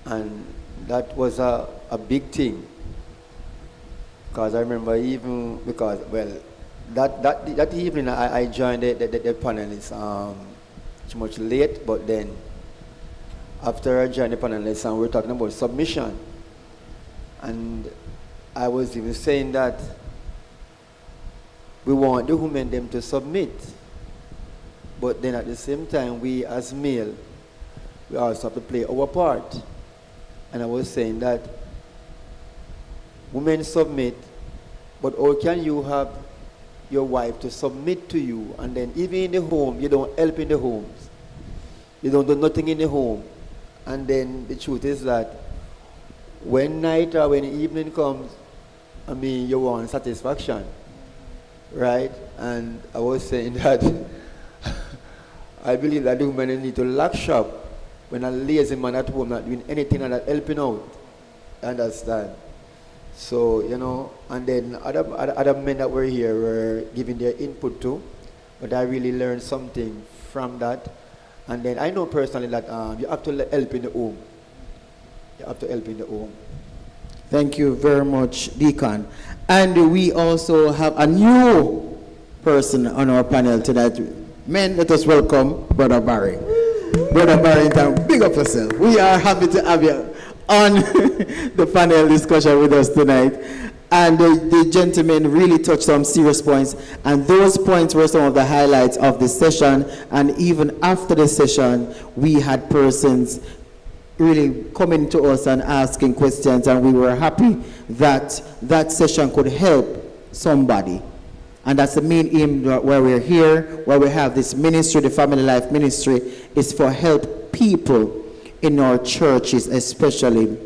And that was a big thing. Because I remember even, because, well, that evening I joined the panelists too much late, but then after I joined the panelists and we were talking about submission. And I was even saying that we want the women them to submit. But then at the same time, we as male, we also have to play our part. And I was saying that women submit, but how can you have your wife to submit to you, and then even in the home, you don't help in the homes. You don't do nothing in the home. And then the truth is that when night or when evening comes, I mean, you want satisfaction, right? And I was saying that I believe that the women need to lock shop when a lazy man at home not doing anything and not helping out. Understand? So, you know, and then other men that were here were giving their input too, but I really learned something from that. And then I know personally that you have to help in the home. You have to help in the home. Thank you very much, Deacon. And we also have a new person on our panel tonight. Men, let us welcome Brother Barry. Brother Barrington, big up yourself. We are happy to have you on the panel discussion with us tonight. And the gentlemen really touched some serious points, and those points were some of the highlights of the session. And even after the session, we had persons really coming to us and asking questions, and we were happy that that session could help somebody. And that's the main aim where we're here, where we have this ministry, the Family Life Ministry, is for help people in our churches, especially,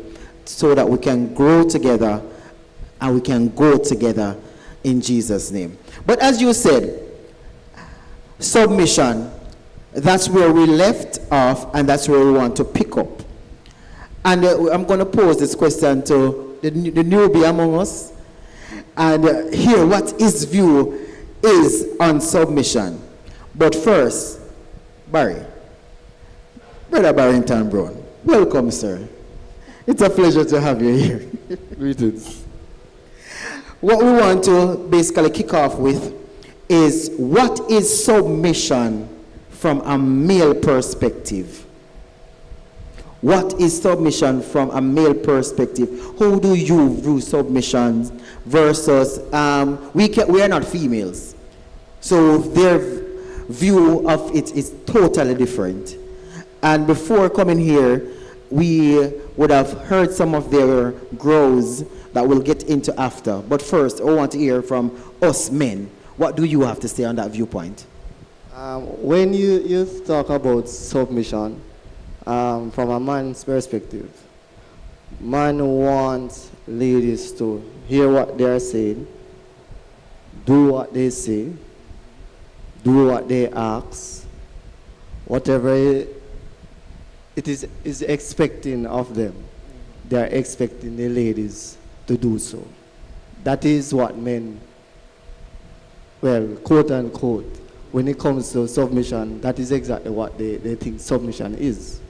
so that we can grow together and we can go together in Jesus' name. But as you said, submission, that's where we left off, and that's where we want to pick up. And I'm going to pose this question to the newbie among us, and hear what his view is on submission. But first, Barry, Brother Barrington Brown, welcome, sir. It's a pleasure to have you here. Greetings. What we want to basically kick off with is, what is submission from a male perspective? What is submission from a male perspective? How do you view submission versus, we are not females, so their view of it is totally different. And before coming here, we would have heard some of their grows that we'll get into after. But first, I want to hear from us men. What do you have to say on that viewpoint? When you talk about submission, from a man's perspective, man wants ladies to hear what they are saying, do what they say, do what they ask, whatever it is expecting of them. They are expecting the ladies to do so. That is what men, well, quote unquote, when it comes to submission, that is exactly what they think submission is.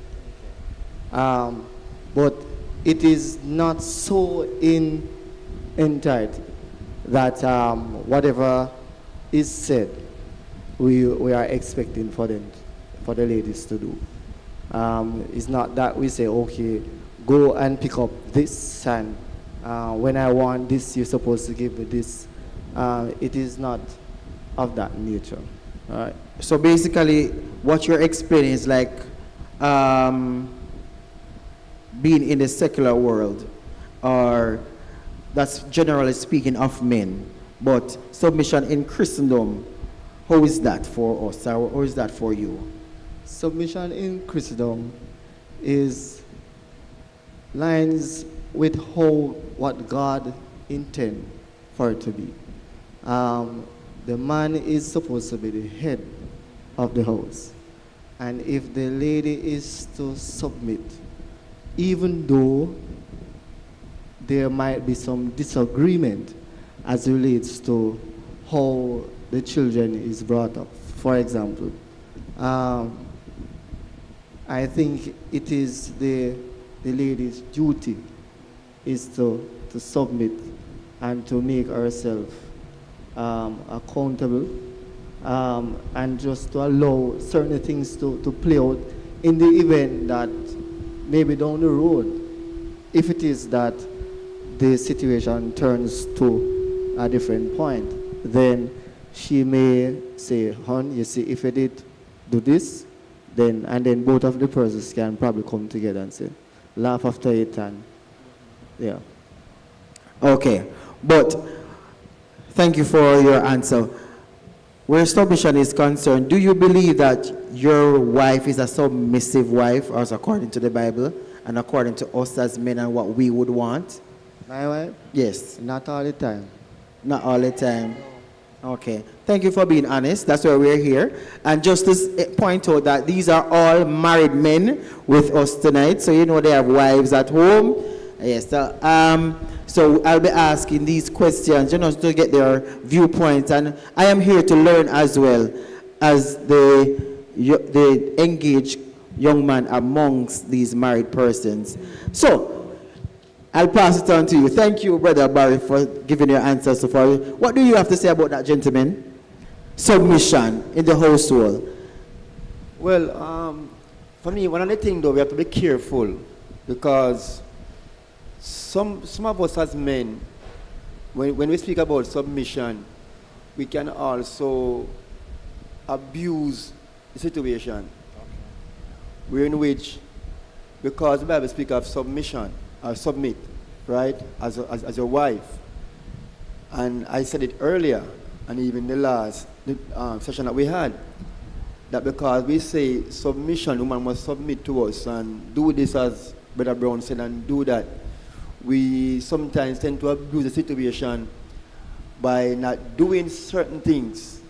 But it is not so entirety that whatever is said, we are expecting for the ladies to do. It's not that we say, okay, go and pick up this, and when I want this, you're supposed to give me this. It is not of that nature. All right. So basically, what you're explaining is like being in the secular world, or that's generally speaking of men, but submission in Christendom, how is that for us, or is that for you? Submission in Christendom is lines with what God intends for it to be. The man is supposed to be the head of the house. And if the lady is to submit, even though there might be some disagreement as relates to how the children is brought up. For example, I think it is the the lady's duty is to submit and to make herself accountable, and just to allow certain things to play out in the event that maybe down the road, if it is that the situation turns to a different point, then she may say, hon, you see, if you did do this, and then both of the persons can probably come together and say, laugh after it, and yeah. Okay, but thank you for your answer. Where submission is concerned, do you believe that your wife is a submissive wife, as according to the Bible and according to us as men and what we would want? My wife? Yes. Not all the time. Not all the time. Okay. Thank you for being honest. That's why we're here. And just to point out that these are all married men with us tonight. So you know they have wives at home. Yes. So I'll be asking these questions, to get their viewpoints. And I am here to learn as well as the engaged young man amongst these married persons. So I'll pass it on to you. Thank you, Brother Barry, for giving your answers so far. What do you have to say about that, gentleman? Submission in the household. Well, for me, one of the things, though, we have to be careful, because some of us as men, when we speak about submission, we can also abuse the situation. We're in which, because the Bible speaks of submission, or submit, right, as your wife. And I said it earlier, and even the last session that we had, that because we say submission, woman must submit to us and do this as Brother Brown said and do that, we sometimes tend to abuse the situation by not doing certain things.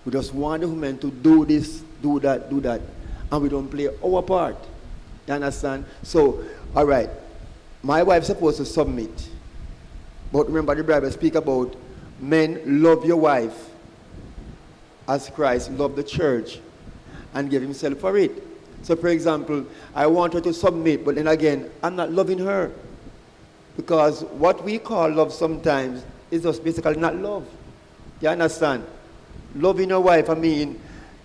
We just want the woman to do this, do that, and we don't play our part. You understand? So, all right, my wife's supposed to submit. But remember, the Bible speak about men, love your wife as Christ loved the church and gave himself for it. So, for example, I want her to submit, but then again, I'm not loving her. Because what we call love sometimes is just basically not love. You understand? Loving your wife, I mean,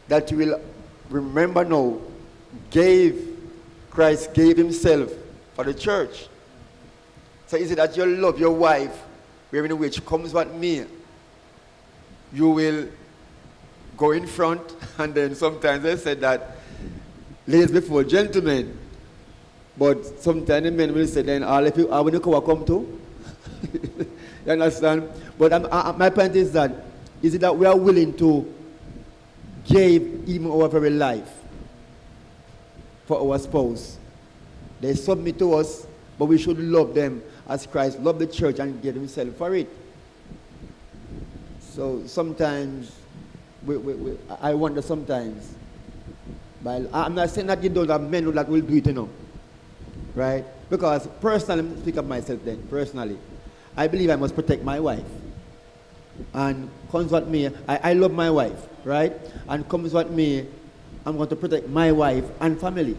that you will remember now, Christ gave himself for the church. So is it that you love your wife, wherein which comes what me, you will go in front, and then sometimes they said that ladies before gentlemen, but sometimes the men will say then all the people, when you come to? You understand? But my point is it that we are willing to give even our very life for our spouse? They submit to us, but we should love them as Christ loved the church and gave himself for it. So sometimes, I wonder sometimes, but I'm not saying that you don't have men that will do it, right? Because personally, let me speak of myself then, personally, I believe I must protect my wife. And comes what me, I love my wife, right? And comes what me, I'm going to protect my wife and family,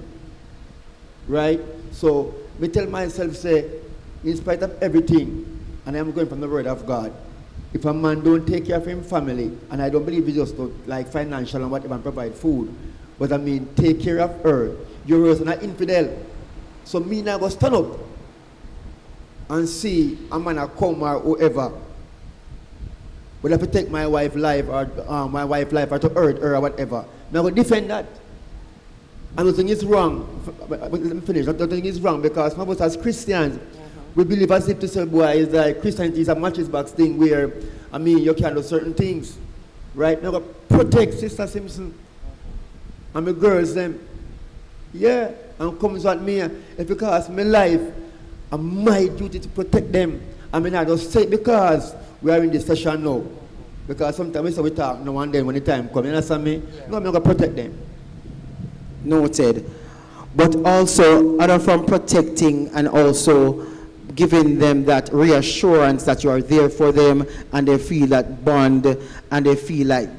right? So, me tell myself, say, in spite of everything, and I'm going from the word of God, if a man don't take care of his family, and I don't believe it's just like financial and whatever and provide food, but I mean take care of her, you're an infidel. So me now go stand up and see a man a come or whoever, whether to take my wife's life or to hurt her or whatever. Now I go defend that. And the thing is wrong. Let me finish. The thing is wrong because some of us as Christians, we believe as if to say, boy, is like Christianity is a matches box thing where, I mean, you can do certain things, right? Now, protect Sister Simpson and my girls, them. Yeah, and comes at me, if because my life and my duty to protect them. I mean, I just say it because we are in this session now. Because sometimes we say we talk now and then when the time comes, you understand me? Yeah. No, I'm going to protect them. Noted. But also, other from protecting and also giving them that reassurance that you are there for them and they feel that bond and they feel like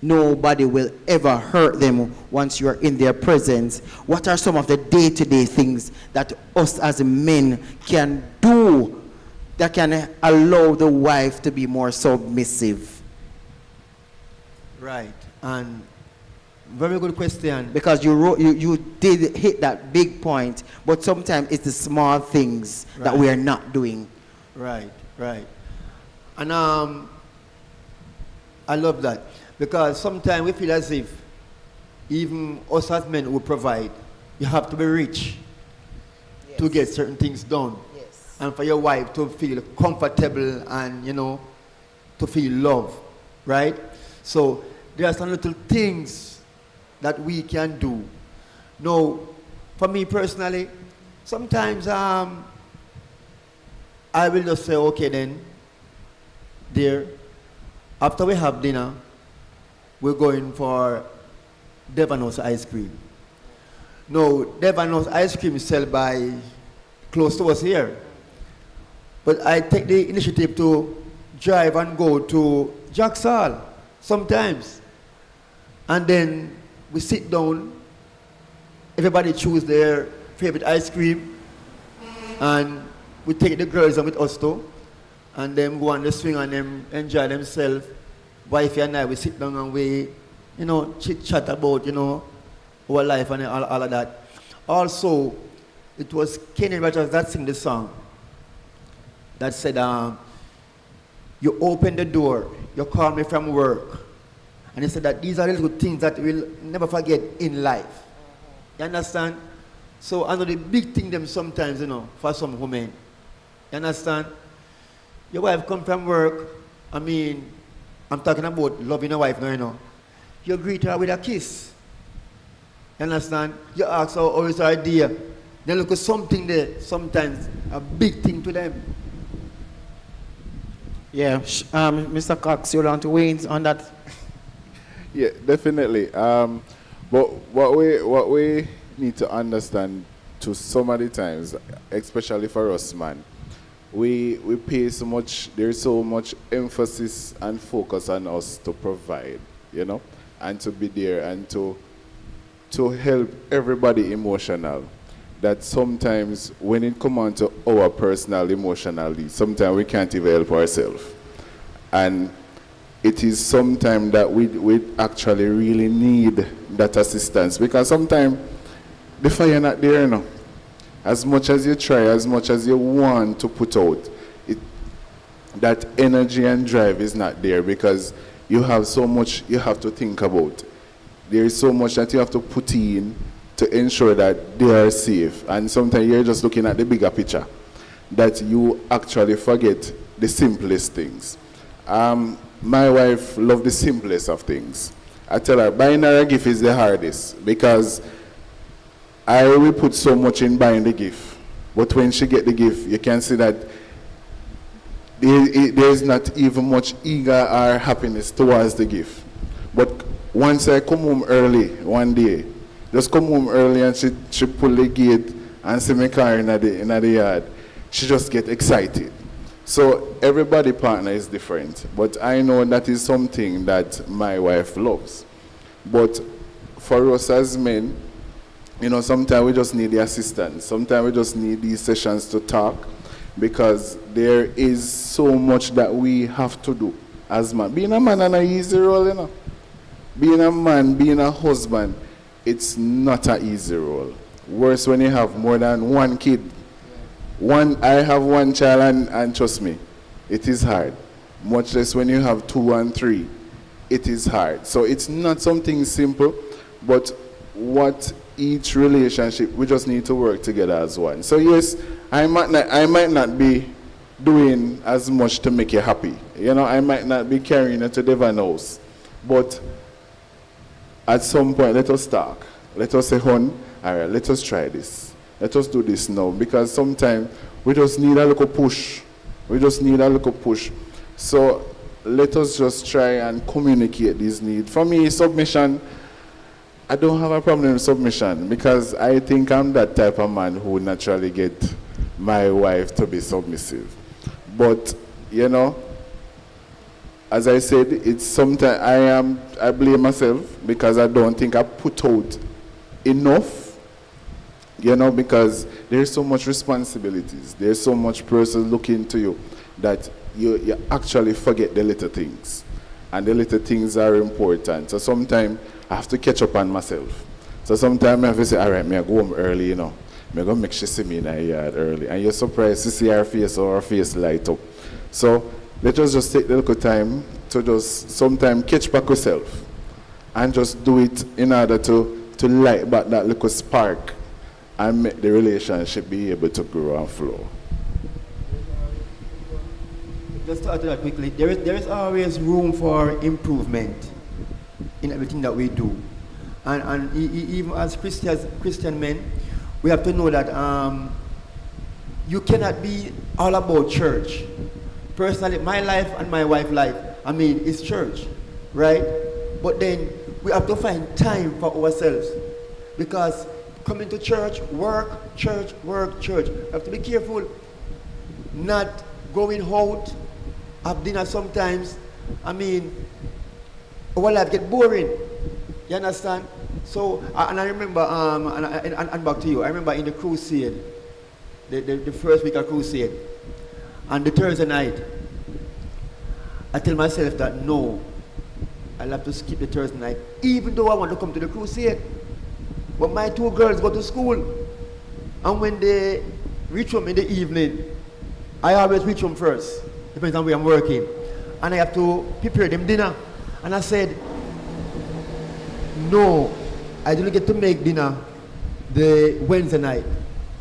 nobody will ever hurt them once you're in their presence. What are some of the day-to-day things that us as men can do that can allow the wife to be more submissive? Right. And very good question. Because you did hit that big point, but sometimes it's the small things that we are not doing. Right, right. And I love that. Because sometimes we feel as if even us as men will provide. You have to be rich to get certain things done. Yes. And for your wife to feel comfortable and, to feel love. Right? So there are some little things that we can do. Now, for me personally, sometimes I will just say, okay then, dear, after we have dinner, we're going for Vernon ice cream. No, Vernon ice cream is sold by close to us here. But I take the initiative to drive and go to Jack's Hall sometimes. And then we sit down, everybody choose their favorite ice cream, and we take the girls with us too, and then go on the swing and them enjoy themselves. Wifey and I, we sit down and we, chit-chat about, our life and all of that. Also, it was Kenny Rogers that sang the song that said, you open the door, you call me from work. And he said that these are the little things that we'll never forget in life. You understand? So I know the big thing them sometimes, for some women. You understand? Your wife come from work, I'm talking about loving a wife now, You greet her with a kiss. You understand? You ask her, how is her idea? Then look at something there, sometimes a big thing to them. Yeah, Mr. Cox, you want to weigh in on that? Yeah, definitely. But what we need to understand to some of the times, especially for us, man, we pay so much, there's so much emphasis and focus on us to provide, and to be there and to help everybody emotional, that sometimes when it comes on to our personal emotional needs, sometimes we can't even help ourselves. And it is sometimes that we actually really need that assistance, because sometimes the fire not there, As much as you try, as much as you want to put out, that energy and drive is not there, because you have so much you have to think about. There is so much that you have to put in to ensure that they are safe. And sometimes you're just looking at the bigger picture, that you actually forget the simplest things. My wife loves the simplest of things. I tell her, buying her a gift is the hardest, because I will put so much in buying the gift. But when she get the gift, you can see that there is not even much eager or happiness towards the gift. But once I come home early one day, just come home early and she pull the gate and see my car in the yard, she just get excited. So everybody partner is different, but I know that is something that my wife loves. But for us as men, sometimes we just need the assistance. Sometimes we just need these sessions to talk, because there is so much that we have to do as man. Being a man and an easy role, Being a man, being a husband, it's not an easy role. Worse when you have more than one kid. I have one child, and trust me, it is hard. Much less when you have 2 and 3, it is hard. So it's not something simple, but what each relationship, we just need to work together as one. So yes, I might not be doing as much to make you happy. I might not be carrying you to the van house, but at some point, let us talk. Let us say, hon, all right, let us try this. Let us do this now, because sometimes we just need a little push. So let us just try and communicate this need. For me, submission, I don't have a problem with submission, because I think I'm that type of man who naturally get my wife to be submissive. But, as I said, it's sometimes I blame myself because I don't think I put out enough, because there's so much responsibilities. There's so much person looking to you that you actually forget the little things. And the little things are important. So sometimes I have to catch up on myself. So sometimes I have to say, all right, I go home early, I'm going to make sure she see me in the yard early. And you're surprised to see her face or her face light up. So let us just take the little time to just sometimes catch back yourself and just do it in order to light back that little spark and make the relationship be able to grow and flow. Just to add to that quickly, there is always room for improvement in everything that we do. And even as Christian men, we have to know that you cannot be all about church. Personally, my life and my wife's life, is church, right? But then we have to find time for ourselves. Because coming to church, work, church, work, church. We have to be careful not going out, have dinner sometimes. Our life get boring. You understand? So, and I remember, and back to you, I remember in the crusade, the first week of crusade, and the Thursday night, I tell myself that no, I'll have to skip the Thursday night, even though I want to come to the crusade. But my two girls go to school, and when they reach home in the evening, I always reach home first, depends on where I'm working, and I have to prepare them dinner. And I said, no, I didn't get to make dinner the Wednesday night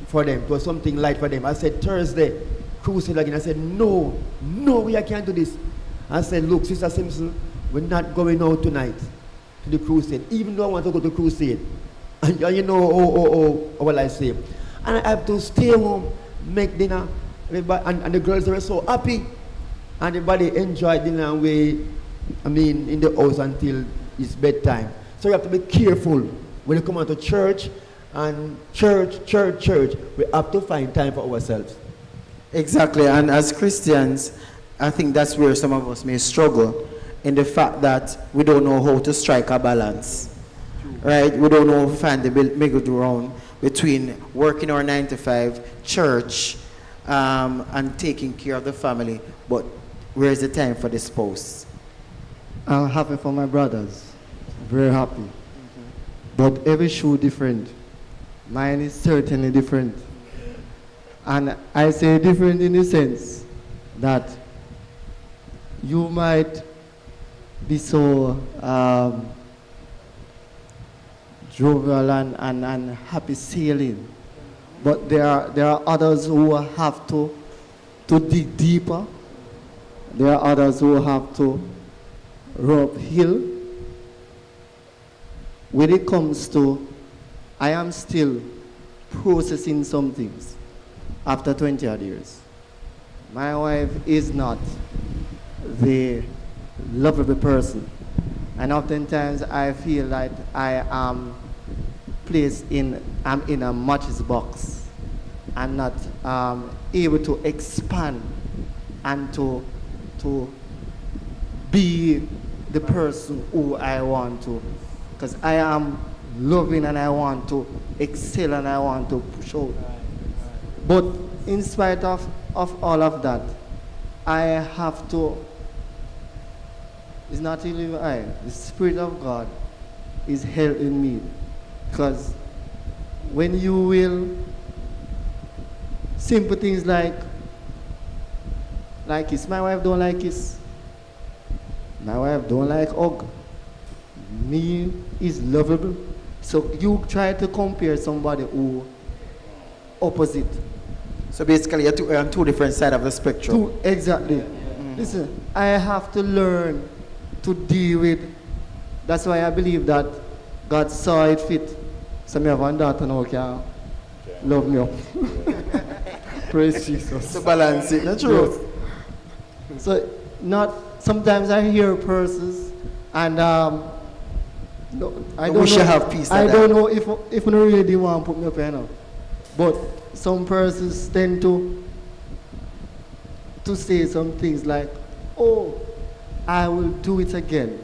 for them. It was something light for them. I said, Thursday, crusade again. I said, no, I can't do this. I said, look, Sister Simpson, we're not going out tonight to the crusade, even though I want to go to the crusade. And what will I say? And I have to stay home, make dinner. And the girls were so happy. And everybody enjoyed dinner and in the house until it's bedtime. So you have to be careful when you come out to church, and church. We have to find time for ourselves. Exactly, and as Christians, I think that's where some of us may struggle, in the fact that we don't know how to strike a balance. Right? We don't know how to find the middle ground between working our 9 to 5, church, and taking care of the family, but where is the time for the spouse? I'm happy for my brothers. Very happy. But every shoe different. Mine is certainly different. And I say different in the sense that you might be so jovial and happy sailing. But there are others who have to dig deeper. There are others who have to row uphill. When it comes to, I am still processing some things after 20 odd years. My wife is not the lovable person. And oftentimes I feel like I am I'm in a matches box. I'm not able to expand and to be the person who I want to. Because I am loving and I want to excel and I want to push out. But in spite of all of that, I have to, it's not only I, the Spirit of God is helping me. Because when you will, simple things like kiss, my wife don't like kiss. My wife don't like hug. Me is lovable. So you try to compare somebody who opposite. So basically you're on two different sides of the spectrum. Exactly. Listen, I have to learn to deal with. That's why I believe that God saw it fit. So me have one daughter now can love me up. Praise Jesus. To balance it, that's true. So sometimes I hear persons and no, I don't wish know. you have peace. I don't know if no really want to put me up here now. But some persons tend to say some things like, oh, I will do it again.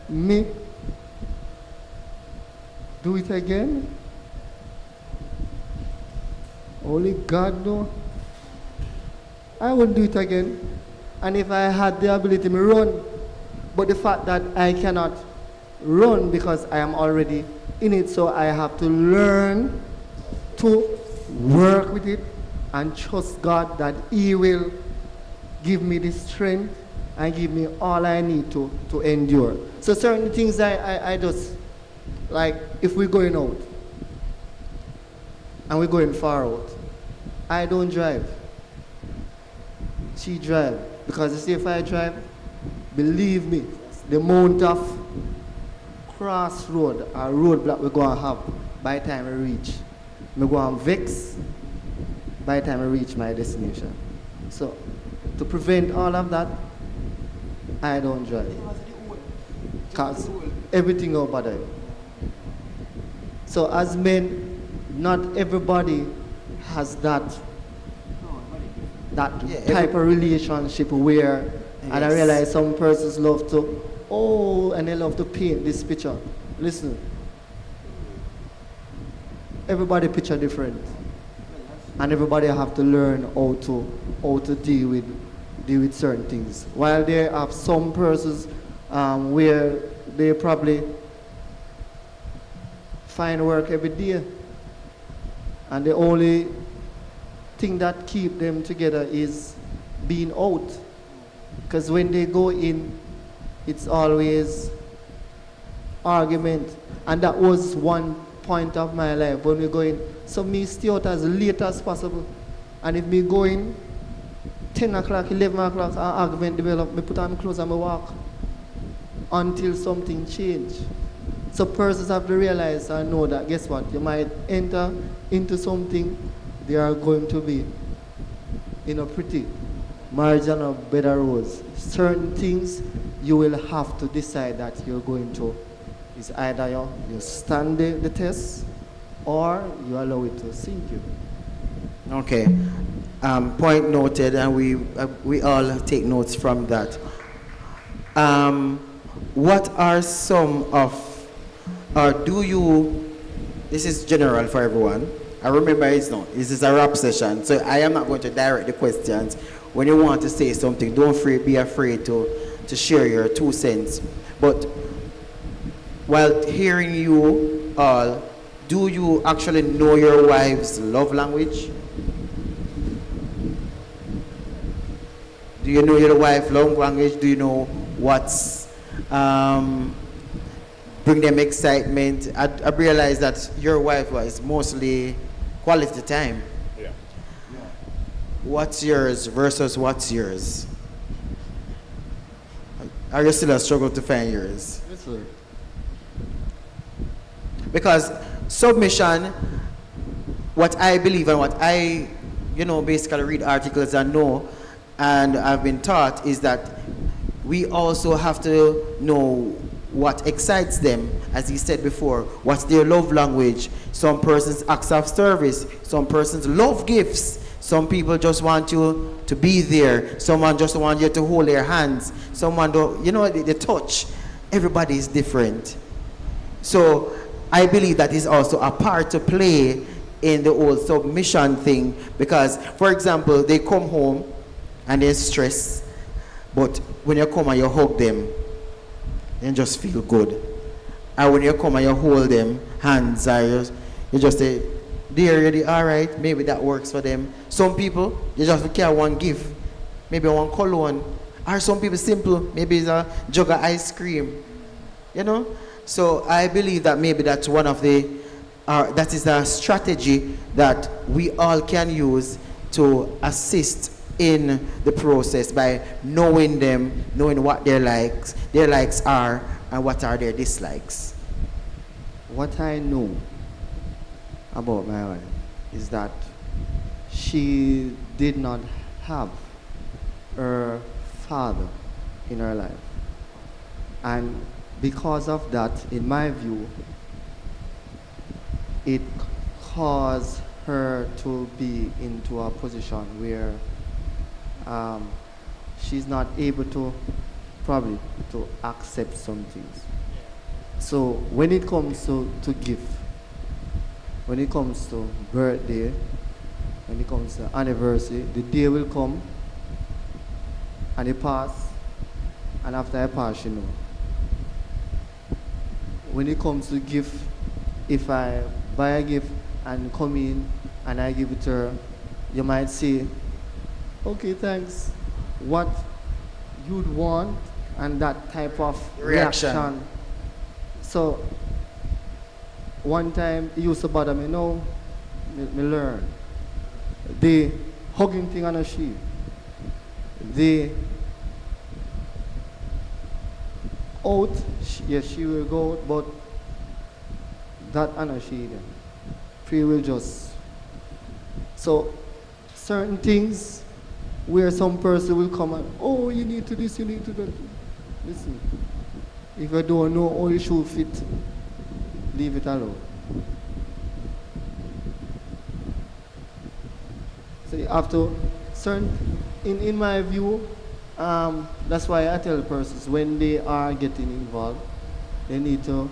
Me? Do it again? Only God know. I will do it again. And if I had the ability to run, but the fact that I cannot run because I am already in it, so I have to learn to work with it and trust God that He will give me the strength and give me all I need to endure. So certain things I just, like if we're going out and we're going far out, I don't drive. She drive. Because you see, if I drive, believe me, the amount of crossroad or roadblock we're going to have by the time we reach, we're going to vex by the time I reach my destination. So, to prevent all of that, I don't drive. Because everything will bother you. So as men, not everybody has that type of relationship where, and I realize some persons love to, and they love to paint this picture. Listen, everybody picture different, and everybody have to learn how to deal with certain things. While there are some persons where they probably find work every day, and the only thing that keep them together is being out. Because when they go in, it's always argument. And that was one point of my life when we go in. So me stay out as late as possible. And if me go in 10 o'clock, 11 o'clock, an argument develop, me put on my clothes and me walk until something change. So persons have to realize and know that, guess what, you might enter into something, they are going to be in a pretty marriage and a better rose. Certain things you will have to decide that you're going to. It's either you stand the test or you allow it to sink you. Okay. Point noted, and we all take notes from that. What are some of, or do you, this is general for everyone. I remember this is a rap session, so I am not going to direct the questions. When you want to say something, don't be afraid to share your 2 cents. But while hearing you all, do you actually know your wife's love language? Do you know your wife's love language? Do you know what's bring them excitement? I realize that your wife was mostly quality time. Yeah. What's yours versus what's yours? Are you still a struggle to find yours? Yes, sir. Because submission, what I believe and what I, basically read articles and know, and I've been taught, is that we also have to know what excites them, as he said before, what's their love language. Some persons acts of service, some persons love gifts, some people just want you to be there, someone just want you to hold their hands, someone don't, the touch. Everybody is different. So I believe that is also a part to play in the whole submission thing, because, for example, they come home and they're stressed, but when you come and you hug them, you just feel good. And when you come and you hold them, hands, you just say, dear, you're all right, maybe that works for them. Some people, you just carry one gift, maybe one cologne, or some people simple, maybe it's a jug of ice cream, So I believe that maybe that's one of that is a strategy that we all can use to assist in the process by knowing them, knowing what their likes are, and what are their dislikes. What I know about my wife is that she did not have her father in her life. And because of that, in my view, it caused her to be into a position where she's not able to probably to accept some things. So when it comes to gift, when it comes to birthday, when it comes to anniversary, the day will come and it pass, and after I pass, you know. When it comes to gift, if I buy a gift and come in and I give it to her, you might say, okay, thanks. What you'd want and that type of reaction. So one time it used to bother me. Now me learn. The hugging thing on a sheet. The out, yes, she will go out, but that on a sheet. She will just. So certain things where some person will come and, oh, you need to this, you need to that. Listen, if you don't know how you should fit, leave it alone. So you have to, in my view, that's why I tell persons when they are getting involved, they need to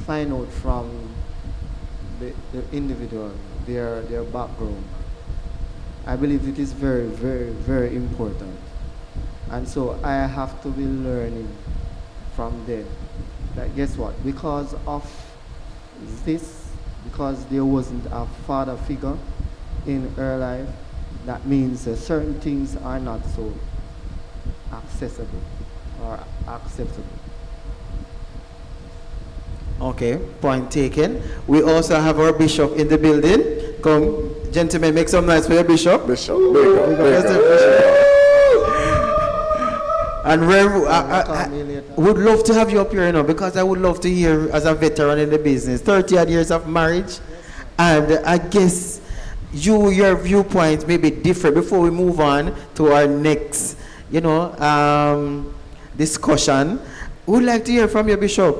find out from the individual, their background. I believe it is very, very, very important. And so I have to be learning from them. That guess what? Because of this, because there wasn't a father figure in her life, that means certain things are not so accessible or acceptable. Okay, point taken. We also have our bishop in the building. Come, gentlemen, make some noise for your bishop. Bishop, big Yes, and Rev, I would love to have you up here, you know, because I would love to hear as a veteran in the business, 30 odd years of marriage, and I guess your viewpoint may be different. Before we move on to our next, discussion, we'd like to hear from your bishop.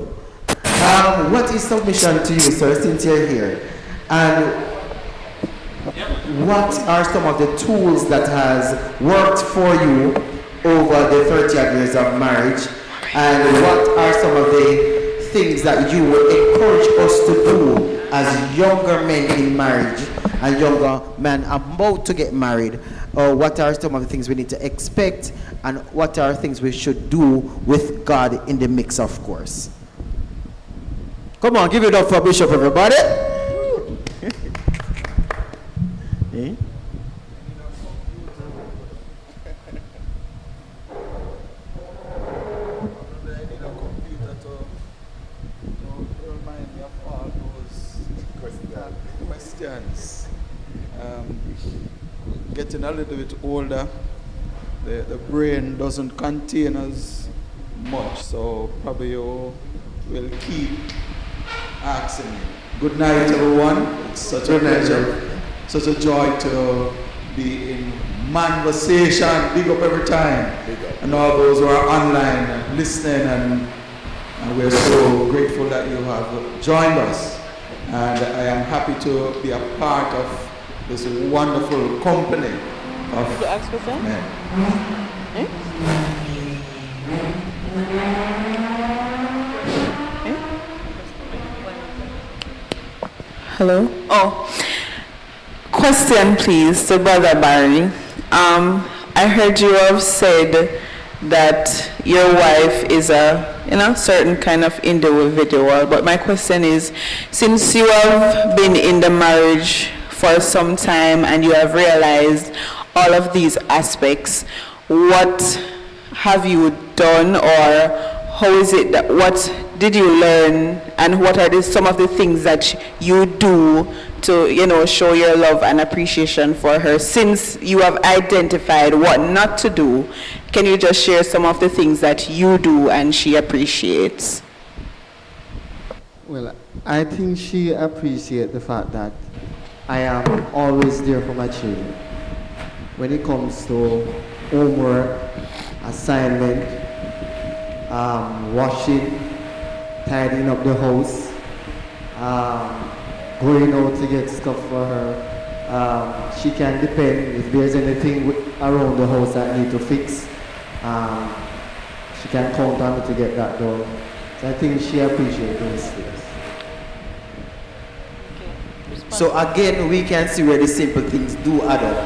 What is submission to you, sir, since you're here? And what are some of the tools that has worked for you over the 30 years of marriage? And what are some of the things that you would encourage us to do as younger men in marriage and younger men about to get married? Or what are some of the things we need to expect, and what are things we should do with God in the mix, of course? Come on, give it up for Bishop, everybody. Eh? Questions. Getting a little bit older, the brain doesn't contain as much, so probably you will keep asking me. Good night, everyone. It's such a pleasure, such a joy to be in Manversations. Big up every time. And all those who are online listening, and we're so grateful that you have joined us. And I am happy to be a part of this wonderful company of men. Hello? Oh, question please to Brother Barry. I heard you have said that your wife is a certain kind of individual, but my question is, since you have been in the marriage for some time and you have realized all of these aspects, what have you done, or how is it that, what did you learn, and what are some of the things that you do to show your love and appreciation for her, since you have identified what not to do? Can you just share some of the things that you do and she appreciates? Well, I think she appreciates the fact that I am always there for my children. When it comes to homework, assignment, washing, tidying up the house, going out to get stuff for her. She can depend if there's anything around the house that I need to fix. she can count on me to get that done. So I think she appreciates those things. So again, we can see where the simple things do add up,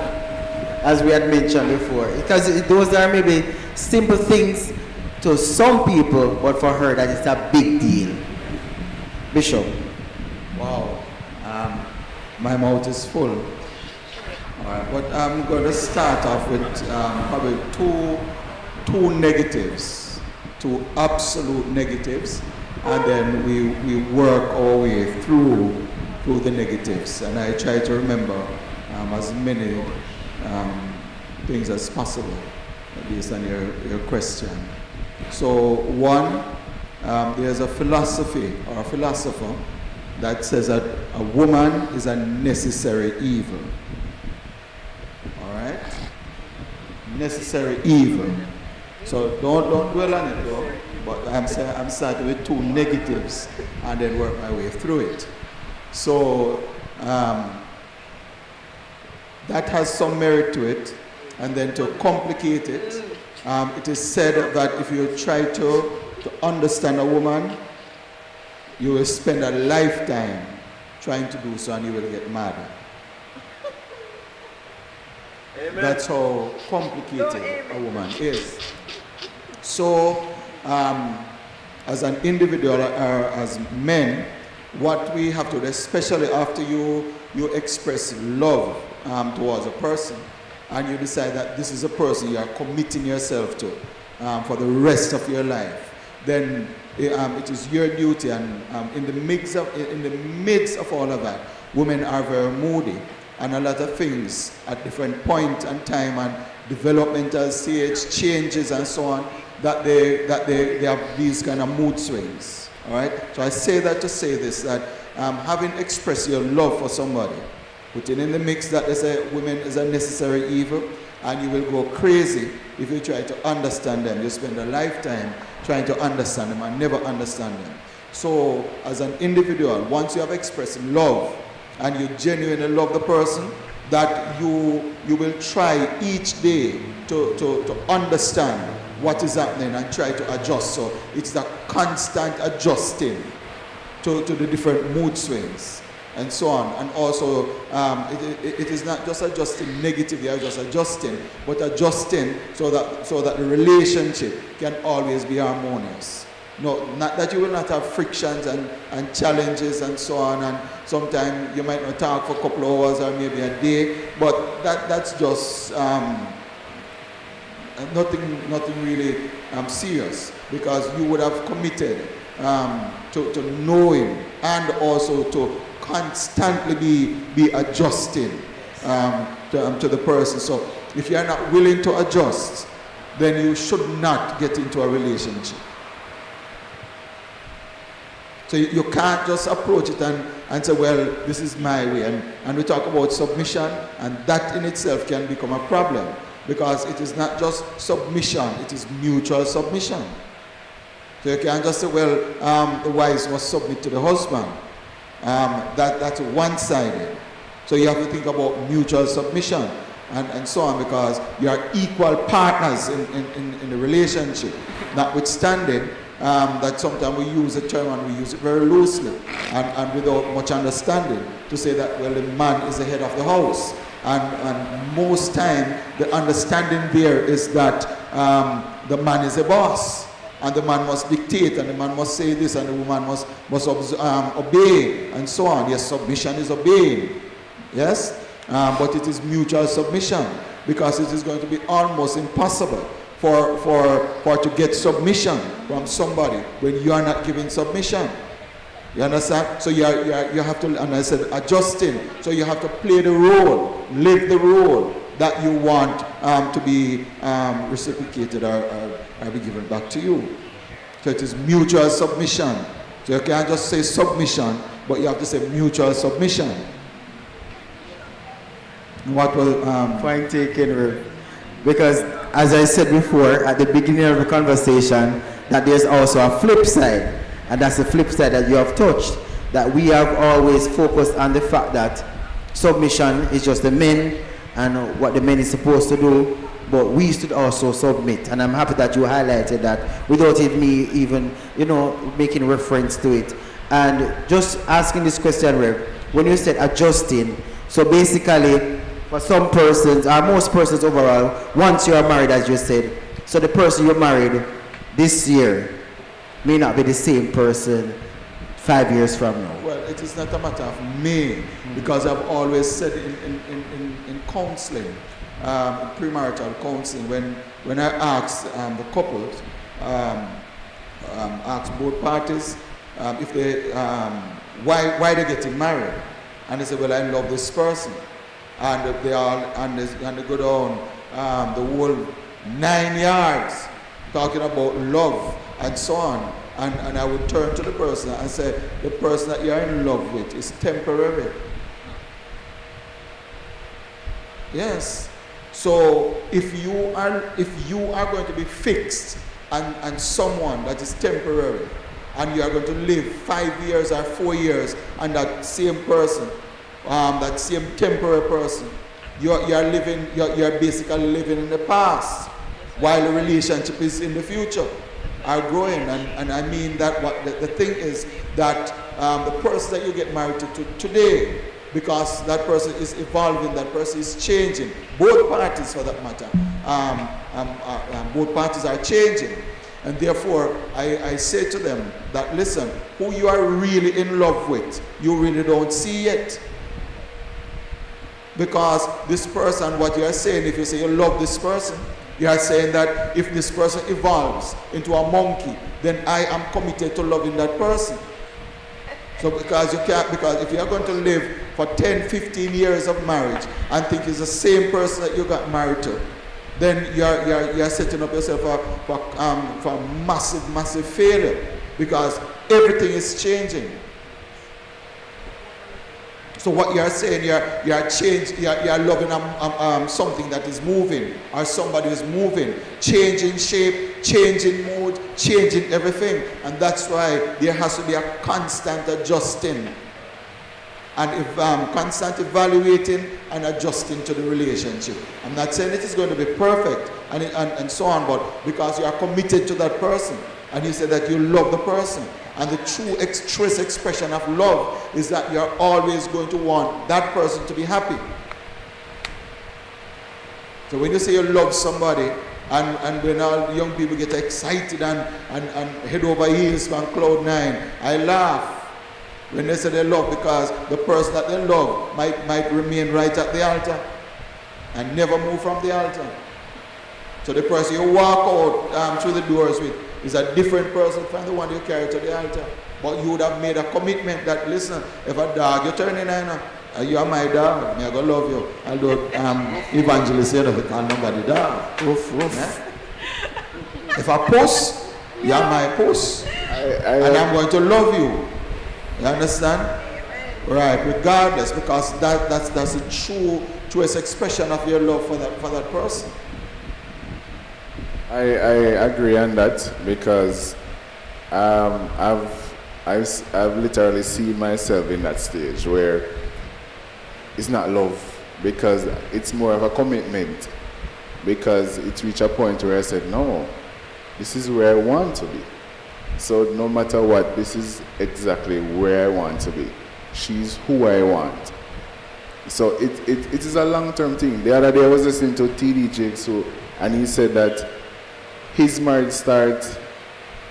as we had mentioned before. Because those are maybe simple things to some people, but for her that is a big deal. Bishop. Wow. My mouth is full. All right, but I'm going to start off with probably two negatives, two absolute negatives, and then we work our way through the negatives. And I try to remember as many things as possible based on your question. So one, there's a philosophy or a philosopher that says that a woman is a necessary evil. All right? Necessary evil. So don't dwell on it though, but I'm starting with two negatives and then work my way through it. So that has some merit to it, and then to complicate it, it is said that if you try to understand a woman, you will spend a lifetime trying to do so and you will get mad. Amen. That's how complicated a woman is. So, as an individual or as men, what we have to do, especially after you express love towards a person, and you decide that this is a person you are committing yourself to for the rest of your life, then it is your duty. And in the midst of all of that, women are very moody, and a lot of things at different point and time and developmental stage changes and so on, that they have these kind of mood swings. All right. So I say that to say this, that having expressed your love for somebody, putting in the mix that they say women is a necessary evil, and you will go crazy if you try to understand them. You spend a lifetime trying to understand them and never understand them. So as an individual, once you have expressed love and you genuinely love the person, that you will try each day to understand what is happening and try to adjust. So it's the constant adjusting to the different mood swings and so on. And also, it is not just adjusting negatively, or just adjusting, but adjusting so that the relationship can always be harmonious. No, not that you will not have frictions and challenges and so on, and sometimes you might not talk for a couple of hours or maybe a day, but that's just nothing really serious, because you would have committed to know him and also to constantly be adjusting to the person. So if you are not willing to adjust, then you should not get into a relationship. So you can't just approach it and say, well, this is my way. And we talk about submission, and that in itself can become a problem, because it is not just submission, it is mutual submission. So you can't just say, well, the wives must submit to the husband. That's one-sided. So you have to think about mutual submission and so on, because you are equal partners in the relationship, notwithstanding that sometimes we use the term and we use it very loosely and without much understanding, to say that, well, the man is the head of the house. And most time the understanding there is that the man is a boss, and the man must dictate, and the man must say this, and the woman must obey, and so on. Yes, submission is obeying. Yes, but it is mutual submission, because it is going to be almost impossible for to get submission from somebody when you are not giving submission. You understand? So you have to, and I said adjusting. So you have to play the role, live the role that you want to be reciprocated or be given back to you. So it is mutual submission. So you can't just say submission, but you have to say mutual submission. What will point taken, because as I said before at the beginning of the conversation, that there's also a flip side, and that's the flip side that you have touched, that we have always focused on the fact that submission is just the men and what the men is supposed to do, but we should also submit. And I'm happy that you highlighted that without me even, making reference to it. And just asking this question, Rev, when you said adjusting, so basically, for some persons, or most persons overall, once you are married, as you said, so the person you married this year may not be the same person 5 years from now. Well, it is not a matter of me, because I've always said in counseling, in premarital counseling, when I ask the couples, ask both parties if they why they're getting married, and they say, well, I love this person, and they go down the whole 9 yards talking about love and so on. And I would turn to the person and say, the person that you're in love with is temporary. Yes. So if you are going to be fixed and someone that is temporary, and you are going to live 5 years or 4 years, and that same person, that same temporary person, you're basically living in the past, while the relationship is in the future, are growing. And I mean that the thing is that the person that you get married to today, because that person is evolving, that person is changing, both parties for that matter, both parties are changing. And therefore, I say to them that, listen, who you are really in love with, you really don't see yet. Because this person, what you are saying, if you say you love this person, you are saying that if this person evolves into a monkey, then I am committed to loving that person. So because if you are going to live for 10, 15 years of marriage and think it's the same person that you got married to, then you're setting up yourself for massive failure, because everything is changing. So what you're saying, you're loving something that is moving, or somebody is moving, changing shape, changing mood, changing everything. And that's why there has to be a constant adjusting, and constant evaluating and adjusting to the relationship. I'm not saying it is going to be perfect and so on, but because you are committed to that person, and you say that you love the person. And the true expression of love is that you're always going to want that person to be happy. So when you say you love somebody, and when all young people get excited and head over heels from cloud nine, I laugh when they say they love, because the person that they love might remain right at the altar and never move from the altar. So the person you walk out through the doors with is a different person from the one you carry to the altar. But you would have made a commitment that, listen, if a dog, you're turning in, you are my dog, I'm going to love you. Although Evangelism, you never call nobody dog. Woof, woof. Yeah? If I post, you are my post. And I'm going to love you. You understand? Right, regardless, because that's the truest expression of your love for that person. I agree on that, because I've literally seen myself in that stage where it's not love, because it's more of a commitment, because it reached a point where I said, no, this is where I want to be. So no matter what, this is exactly where I want to be. She's who I want. So it is a long-term thing. The other day I was listening to TD Jakes, and he said that his marriage starts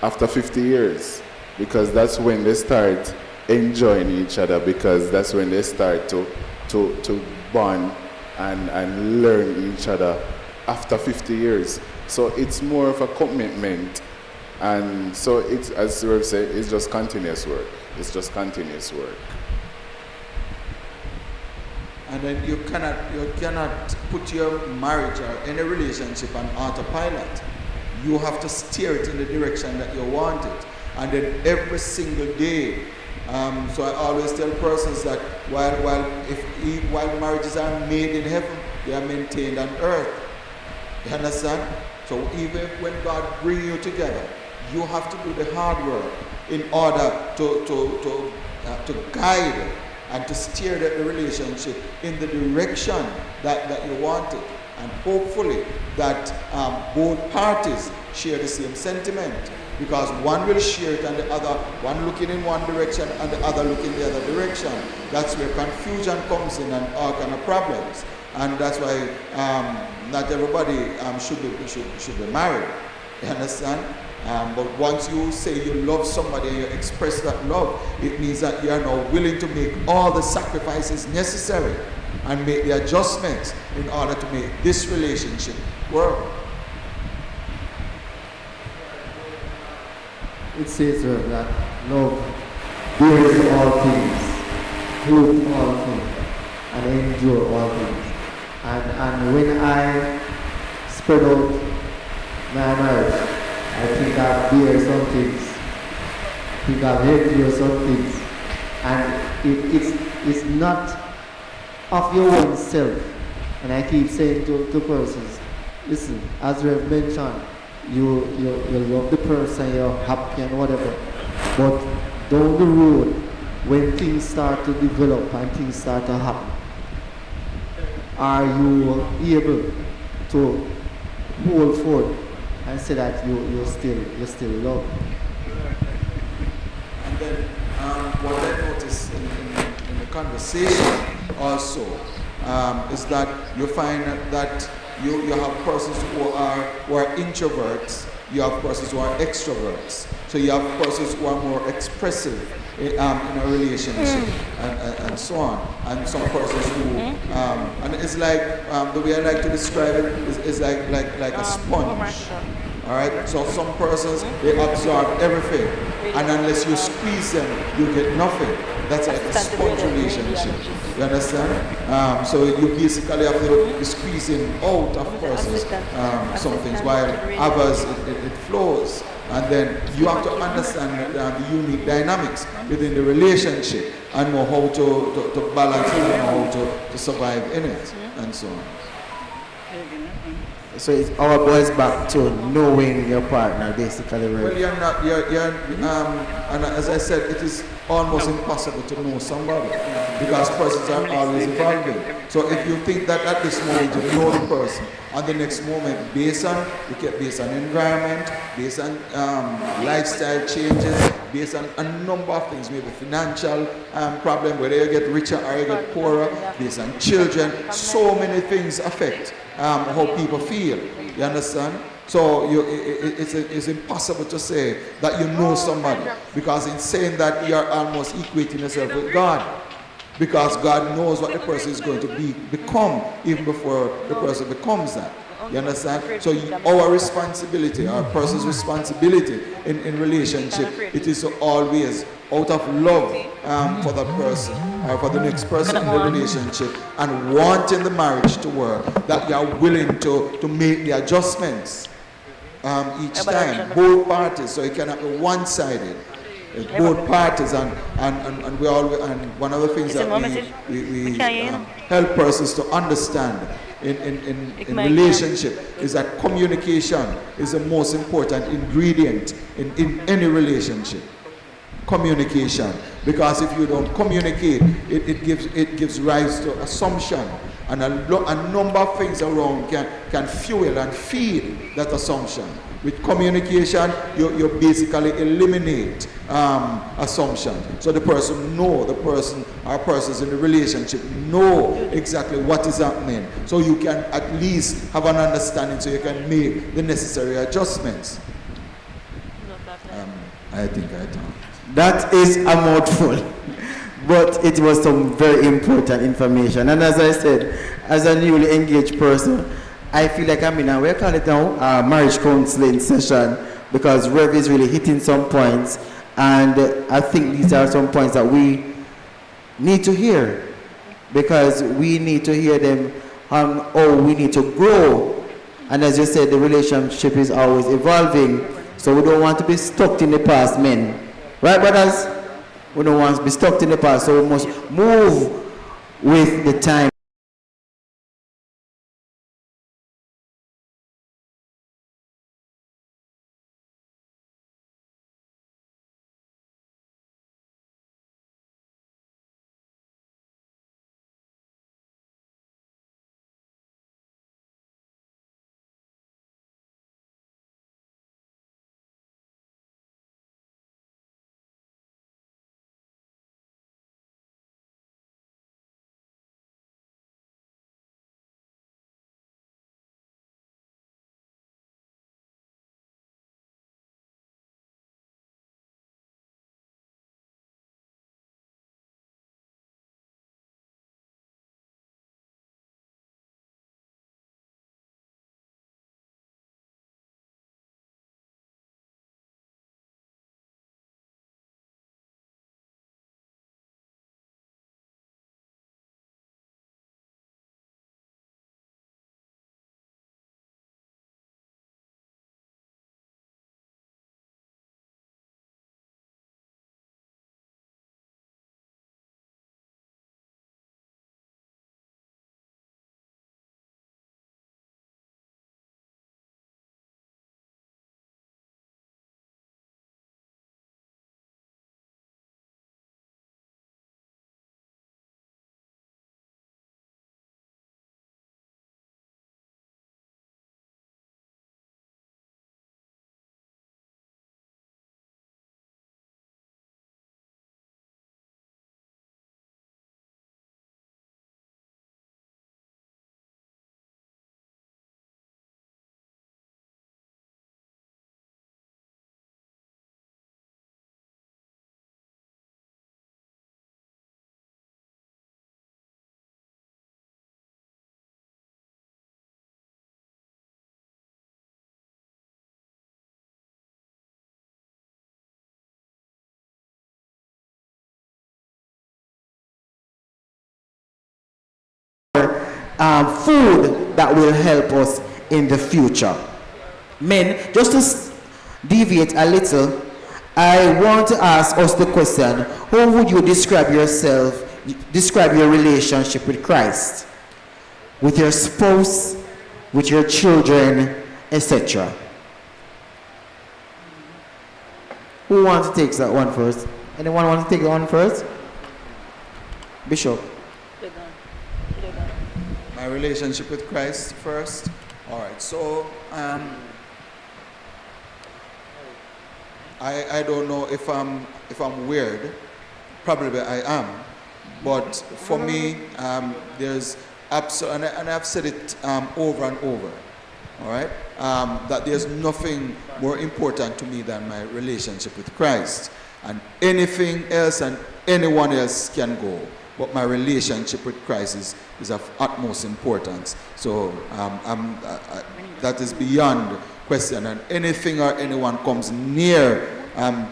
after 50 years, because that's when they start enjoying each other, because that's when they start to bond and learn each other after 50 years. So it's more of a commitment, and so it's, as Rev said, it's just continuous work. It's just continuous work. And then you cannot put your marriage or any relationship on autopilot. You have to steer it in the direction that you want it. And then every single day, so I always tell persons that while marriages are made in heaven, they are maintained on earth. You understand? So even when God brings you together, you have to do the hard work in order to guide and to steer the relationship in the direction that you want it. and hopefully that both parties share the same sentiment, because one will share it and the other, one looking in one direction and the other looking the other direction. That's where confusion comes in and all kind of problems. And that's why not everybody should be married. You understand? But once you say you love somebody and you express that love, it means that you are now willing to make all the sacrifices necessary and make the adjustments in order to make this relationship work. It says here that love bears all things, hopes all things, and endure all things. And when I spread out my marriage, I think I bear some things, I think I've endure some things, and it's not of your own self. And I keep saying to persons, listen, as we have mentioned, you love the person, you're happy and whatever, but down the road, when things start to develop and things start to happen, are you able to hold forth and say that you still love? And then what I noticed in the conversation also is that you find that you have persons who are introverts, you have persons who are extroverts. So you have persons who are more expressive in a relationship and so on. And some persons who, and it's like, the way I like to describe it is like a sponge. All right, so some persons, they absorb everything, and unless you squeeze them, you get nothing. That's like a sponge relationship. You understand? So you basically have to be squeezing out of persons some things, while others it flows. And then you have to understand the unique dynamics within the relationship and know how to balance it and how to survive in it, and so on. So it all boils back to knowing your partner, basically, right? Well, you're not, and as I said, it is almost impossible to know somebody because persons are always evolving. So if you think that at this moment you know the person, and the next moment, based on environment, based on lifestyle changes, based on a number of things, maybe financial problem, whether you get richer or you get poorer, based on children, so many things affect how people feel. You understand? So it's impossible to say that you know somebody, because in saying that you are almost equating yourself with God, because God knows what the person is going to become even before the person becomes that. You understand? So our responsibility, our person's responsibility in relationship, it is to always, out of love for that person or for the next person in the relationship and wanting the marriage to work, that you are willing to make the adjustments each time, both parties, so it cannot be one-sided. Both parties, and we all, and one of the things that we help persons to understand in relationship is that communication is the most important ingredient in any relationship. Communication, because if you don't communicate, it gives rise to assumption, and a number of things around can fuel and feed that assumption. With communication, you basically eliminate assumption. So the person or persons in the relationship know exactly what is happening. So you can at least have an understanding, so you can make the necessary adjustments. I think I talked. That is a mouthful, but it was some very important information. And as I said, as a newly engaged person, I feel like I'm in a, we call it now, a marriage counseling session, because Rev is really hitting some points, and I think these are some points that we need to hear, because we need to hear them on how we need to grow. And as you said, the relationship is always evolving, so we don't want to be stuck in the past, men. Right, brothers? We don't want to be stuck in the past, so we must move with the time. food that will help us in the future. Men, just to deviate a little, I want to ask us the question, how would you describe your relationship with Christ? With your spouse, with your children, etc. Who wants to take that one first? Anyone want to take that one first? Bishop. My relationship with Christ first. All right. So I don't know if I'm weird. Probably I am. But for me, there's absolutely, and I've said it over and over. All right, that there's nothing more important to me than my relationship with Christ, and anything else and anyone else can go, but my relationship with Christ is of utmost importance. So that is beyond question, and anything or anyone comes near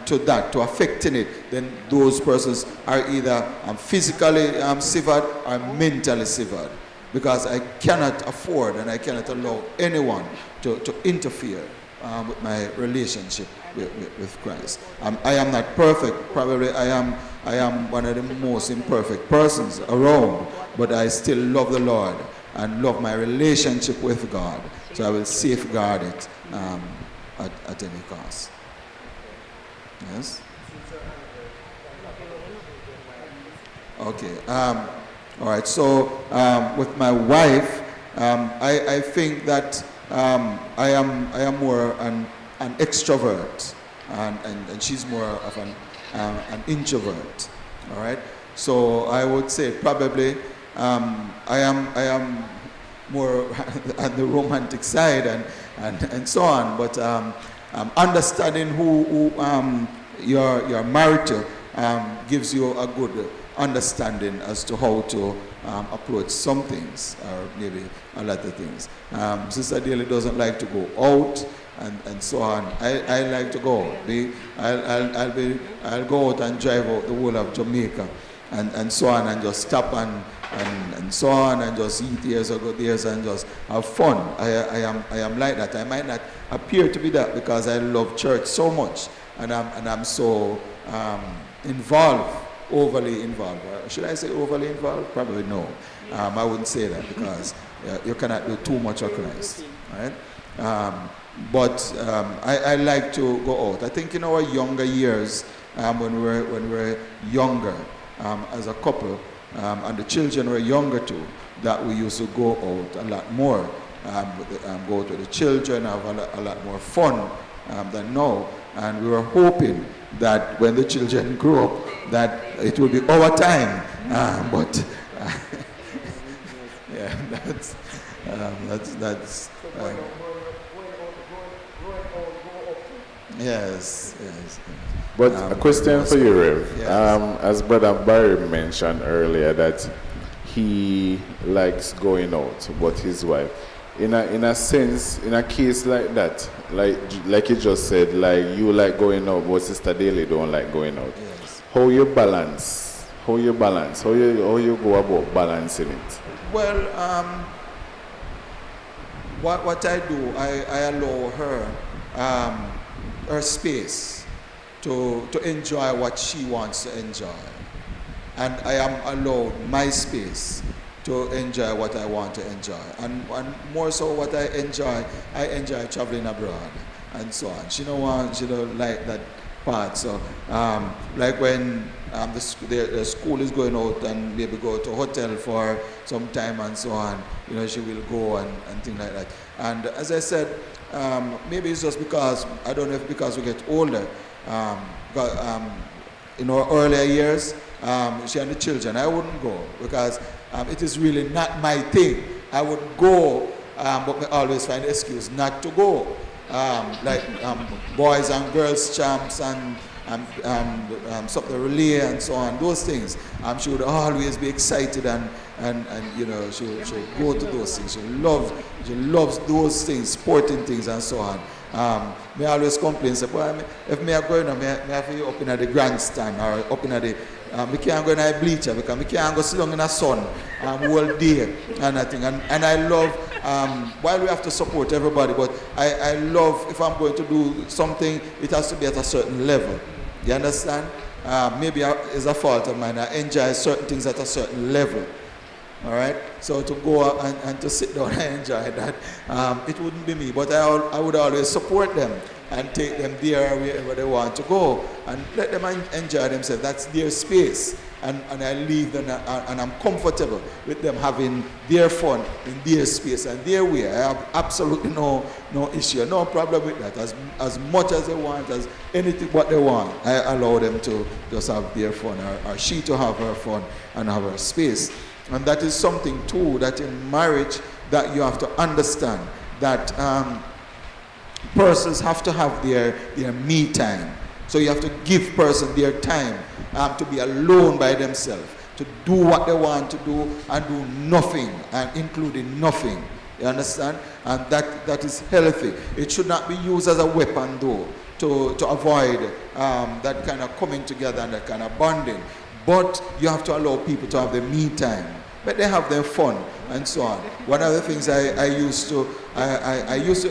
to that, to affecting it, then those persons are either physically severed or mentally severed. Because I cannot afford and I cannot allow anyone to interfere with my relationship with Christ. I am not perfect. Probably I am one of the most imperfect persons around, but I still love the Lord and love my relationship with God. So I will safeguard it at any cost. Yes? Okay. All right, so with my wife, I think that I am more an extrovert, and she's more of an introvert. All right, so I would say probably I am more on the romantic side and so on. But understanding who you're married to gives you a good understanding as to how to approach some things, or maybe a lot of things. Sister Daly doesn't like to go out and so on. I like to go. I'll go out and drive out the whole of Jamaica and so on, and just stop and so on, and just eat here or go there and just have fun. I am like that. I might not appear to be that because I love church so much, and I'm so involved. Overly involved. Should I say overly involved? Probably no. I wouldn't say that because you cannot do too much of Christ, right? But I like to go out. I think in our younger years, when we were younger as a couple, and the children were younger too, that we used to go out a lot more. Go to the children, have a lot more fun than now. And we were hoping that when the children grow up, that it will be our time. But yeah, that's yes. But a question for you, Rev. Yes. As Brother Barry mentioned earlier, that he likes going out, but his wife. In a sense, in a case like that, like you just said, like you like going out, but Sister Daly don't like going out. Yes. How you balance? How you go about balancing it? Well, what I do, I allow her her space to enjoy what she wants to enjoy, and I am allowed my space to enjoy what I want to enjoy, and more so what I enjoy traveling abroad and so on. She don't like that part. So like when the school is going out and maybe go to a hotel for some time and so on, she will go and things like that. And as I said, maybe it's just because, I don't know if because we get older, in our earlier years, she and the children, I wouldn't go because it is really not my thing. I would go, but I always find an excuse not to go. Like boys and girls champs and something relay and so on, those things. She would always be excited and she'll go to those things. She loves those things, sporting things and so on. Me always complain, say, boy, if me are going on, me have to be up in the grandstand or up in the We can't go in a bleacher because we can't go sit down in the sun all day and I think. And I love, while we have to support everybody, but I love if I'm going to do something, it has to be at a certain level. You understand? Maybe it's a fault of mine. I enjoy certain things at a certain level. All right? So to go and to sit down and enjoy that, it wouldn't be me. But I would always support them and take them there wherever they want to go and let them enjoy themselves. That's their space. And I leave them and I'm comfortable with them having their fun in their space and their way. I have absolutely no issue, no problem with that. As much as they want, as anything what they want, I allow them to just have their fun or she to have her fun and have her space. And that is something too that in marriage that you have to understand that persons have to have their me time. So you have to give person their time to be alone by themselves, to do what they want to do and do nothing, and including nothing. You understand? And that is healthy. It should not be used as a weapon though, to avoid that kind of coming together and that kind of bonding. But you have to allow people to have their me time. But they have their fun and so on. One of the things I used to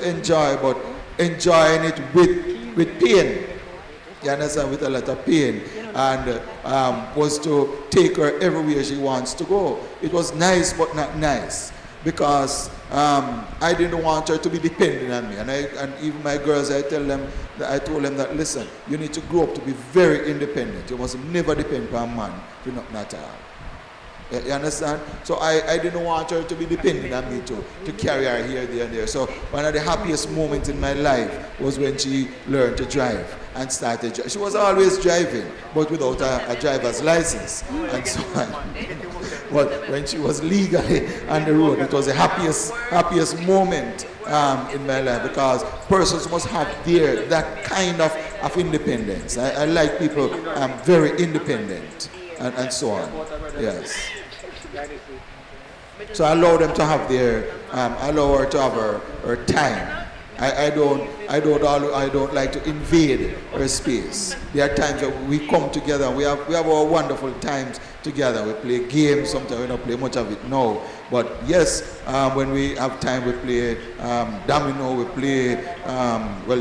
enjoy, but enjoying it with pain. You understand? With a lot of pain. And was to take her everywhere she wants to go. It was nice but not nice. Because I didn't want her to be dependent on me. And even my girls, I told them that, listen, you need to grow up to be very independent. You must never depend on a man for nothing at all. You understand? So I didn't want her to be dependent on me to carry her here, there, and there. So one of the happiest moments in my life was when she learned to drive and started driving. She was always driving, but without a driver's license and so on. But when she was legally on the road, it was the happiest moment in my life, because persons must have that kind of independence. I like people very independent and so on. Yes. So I allow them to have allow her to have her time. I don't like to invade her space. There are times that we come together and we have our wonderful times together. We play games, sometimes we don't play much of it now. But yes, when we have time we play domino, we play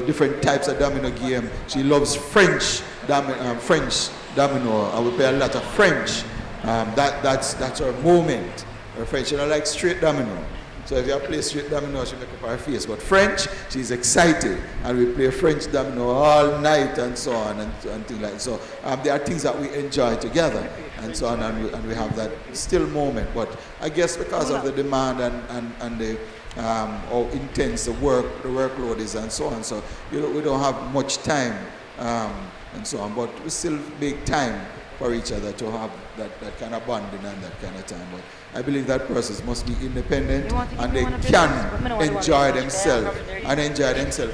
different types of domino game. She loves French domino, and we play a lot of French. That's her moment. Her French, she don't like straight domino. So if you play straight domino, she make up her face. But French, she's excited, and we play French domino all night and so on and things like that. So there are things that we enjoy together and so on, and we have that still moment. But I guess because of the demand and the how intense the workload is and so on, so we don't have much time and so on. But we still make time for each other to have that kind of bonding and that kind of time. But I believe that persons must be independent and they can enjoy themselves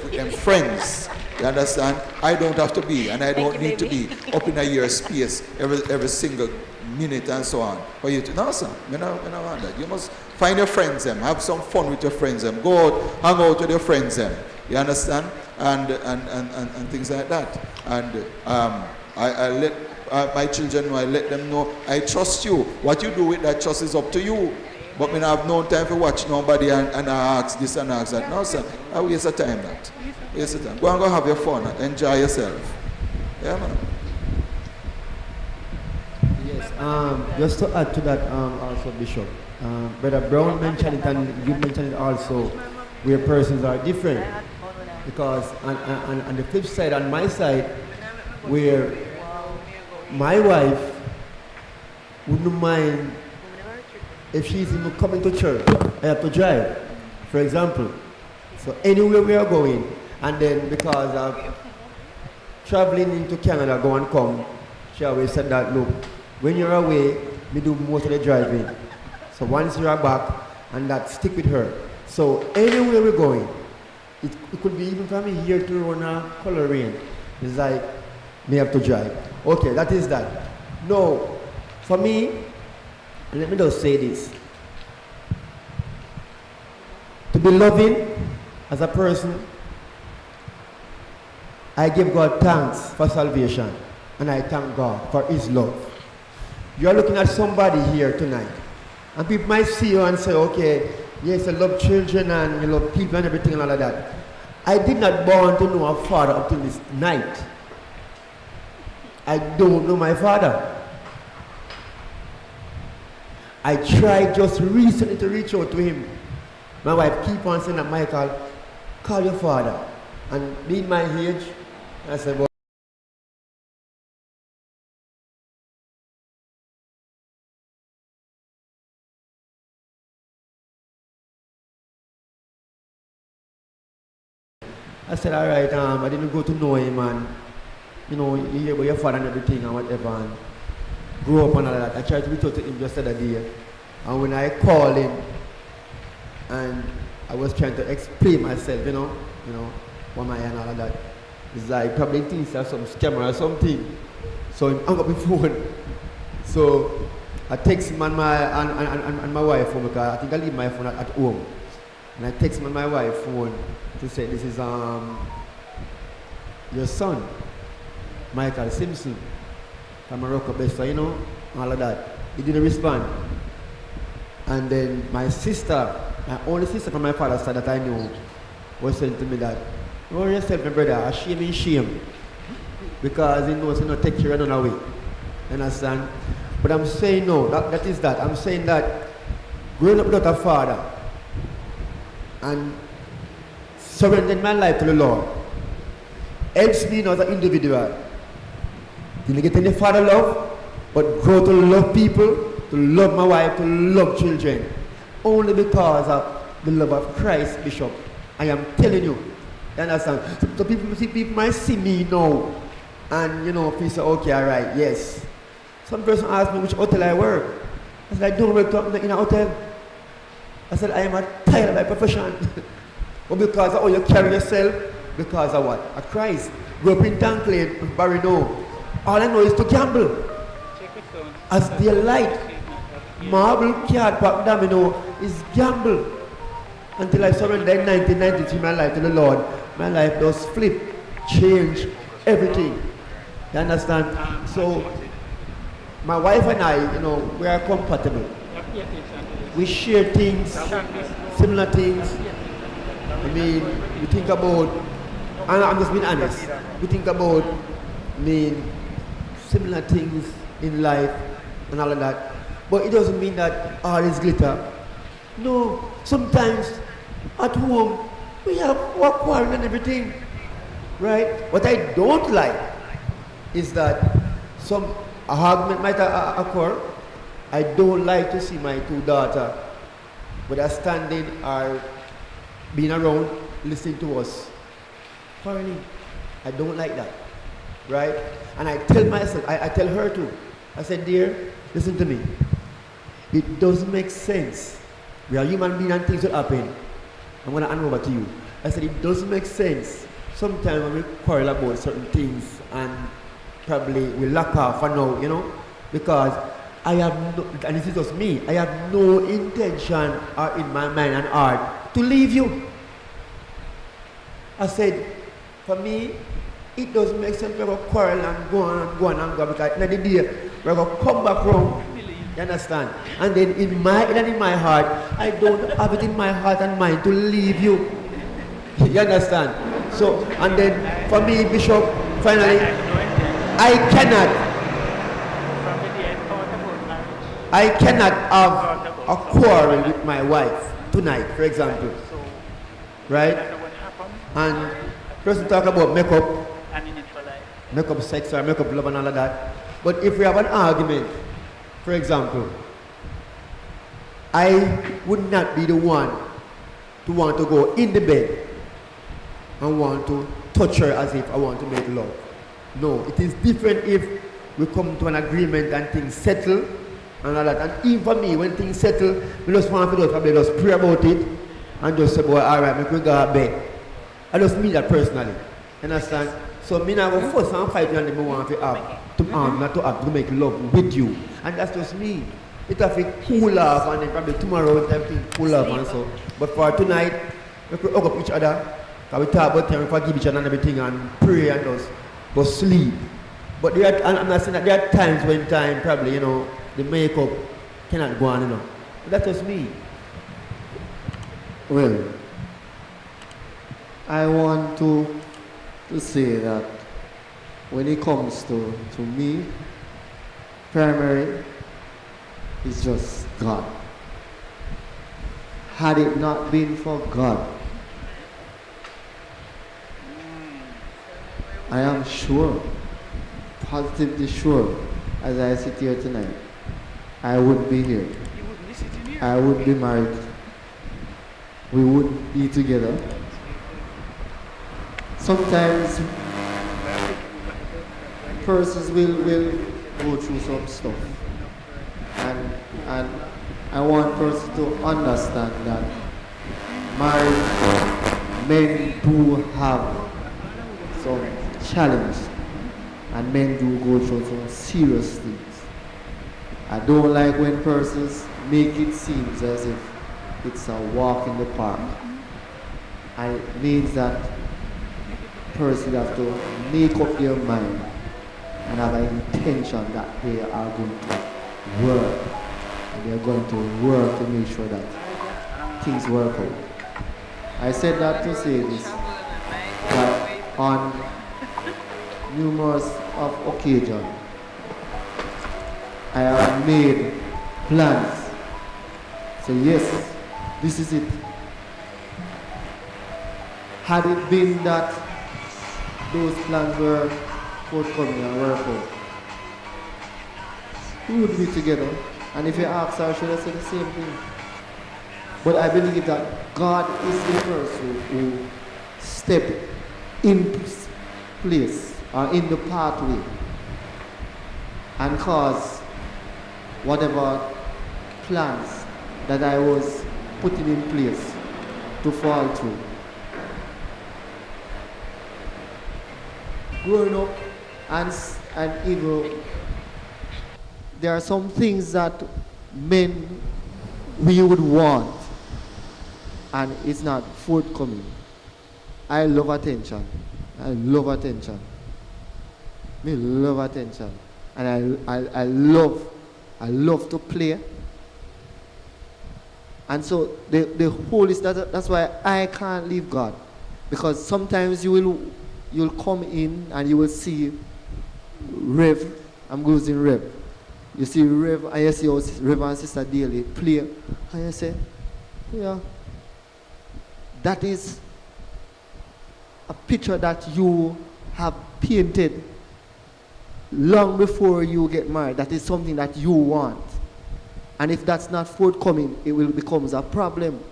with them friends. You understand? I don't have to be, and I don't need to be up in a year space every single minute and so on for you to. No, sir, we don't want that. You must find your friends them, have some fun with your friends them, go out, hang out with your friends them. You understand? And things like that. And I let my children know, I let them know, I trust you. What you do with that trust is up to you. But I have no time to watch nobody and ask this and ask that. No, sir, I waste of time that. Waste of time. Go and go have your fun, enjoy yourself. Yeah, man. Yes, just to add to that also, Bishop. Brother Brown mentioned it, and you mentioned it also, where persons are different. Because on the flip side, on my side, where my wife wouldn't mind if she's even coming to church, I have to drive, for example. So anywhere we are going, and then because of traveling into Canada, go and come, she always said that, look, when you're away, we do most of the driving. So once you are back, and that stick with her. So anywhere we're going, it could be even from here to Rona, Coleraine. It's like, me have to drive. Okay, that is that. No, for me, let me just say this. To be loving as a person, I give God thanks for salvation, and I thank God for His love. You're looking at somebody here tonight. And people might see you and say, okay, yes, I love children and you love people and everything and all of that. I did not born to know a father up to this night. I don't know my father. I tried just recently to reach out to him. My wife keep on saying that, Michael, call your father. And being my age, I said, well, I said, all right, I didn't go to know him, and you know, you hear about your father and everything and whatever, and grow up and all that. I tried to reach out to him just the other day, and when I called him, and I was trying to explain myself, you know, what am I and all of that. It's like probably thinks there's some scammer or something. So he hung up the phone. So I text him and my wife phone, because I think I leave my phone at home. And I text him on my wife's phone to say, this is your son, Michael Simpson, from Oracabessa, you know, all of that. He didn't respond. And then my sister, my only sister from my father's side that I knew, was saying to me that, oh, yourself, my brother, a shame in shame. Because he knows he not take care of none away. You understand? But I'm saying no, that is that. I'm saying that growing up without a father and surrendering my life to the Lord helps me now as an individual. Didn't get any father love, but grow to love people, to love my wife, to love children. Only because of the love of Christ, Bishop. I am telling you. You understand? So people might see me now and, you know, people say, okay, all right, yes. Some person asked me which hotel I work. I said, I don't work in a hotel. I said, I am tired of my profession. But because of how you carry yourself, because of what? Of Christ. Grew up in Tankley, Barry, no. All I know is to gamble. As their light, marble, card, pack, domino is gamble. Until I surrendered in 1993 my life to the Lord, my life does flip, change, everything. You understand? So, my wife and I, you know, we are compatible. We share things, similar things. I mean, we think about, and I'm just being honest, we think about, I mean, similar things in life and all of that. But it doesn't mean that all is glitter. No, sometimes at home we have work quarrel and everything, right? What I don't like is that some argument might occur. I don't like to see my two daughters, whether standing or being around, listening to us quarreling. I don't like that, right? And I tell myself, I tell her too. I said, dear, listen to me. It doesn't make sense. We are human beings and things will happen. I'm going to hand over to you. I said, it doesn't make sense. Sometimes when we quarrel about certain things and probably we lack off for now, you know, because I have no, and this is just me, I have no intention or in my mind and heart to leave you. I said, for me, it doesn't make sense to quarrel and go on and go on and go, because at the end of the day, we're going to come back home. You understand? And then in my heart, I don't have it in my heart and mind to leave you. You understand? So, and then for me, Bishop, finally, I cannot have a quarrel with my wife tonight, for example. Right? And person talk about makeup sex or makeup love and all of that. But if we have an argument, for example, I would not be the one to want to go in the bed and want to touch her as if I want to make love. No, it is different if we come to an agreement and things settle and all that. And even for me, when things settle, we just want to probably just pray about it and just say, boy, all right, we go to bed. I just mean that personally. Understand? So me now go first and fight and then want to have to make love with you. And that's just me. It have to cool off and then probably tomorrow everything cool off and so. But for tonight, we could hug up each other. We talk about things, we forgive each other and everything and pray and just go sleep. But there are, I'm not saying that there are times when time probably, you know, the makeup cannot go on, you know. That was me. Well, I want to say that when it comes to me, primary is just God. Had it not been for God, I am sure, positively sure, as I sit here tonight, I would be here. I would be married. We would be together. Sometimes persons will go through some stuff. And I want persons to understand that married men do have some challenge and men do go through some serious things. I don't like when persons make it seem as if it's a walk in the park. And it means that persons have to make up their mind and have an intention that they are going to work. And they're going to work to make sure that things work out. I said that to say this, that on numerous of occasions, I have made plans. So yes, this is it. Had it been that those plans were forthcoming and worked out, we would be together. And if you ask her, she would say the same thing. But I believe that God is the person who stepped in place or in the pathway and caused whatever plans that I was putting in place to fall through. Growing up and even there are some things that men we would want and it's not forthcoming. I love attention. I love attention. Me love attention. And I love to play. And so the whole is that's why I can't leave God. Because sometimes you'll come in and you will see Rev. I'm using Rev. You see Rev and you see Rev and Sister Daly play. And you say, yeah, that is a picture that you have painted long before you get married. That is something that you want. And if that's not forthcoming, it will become a problem.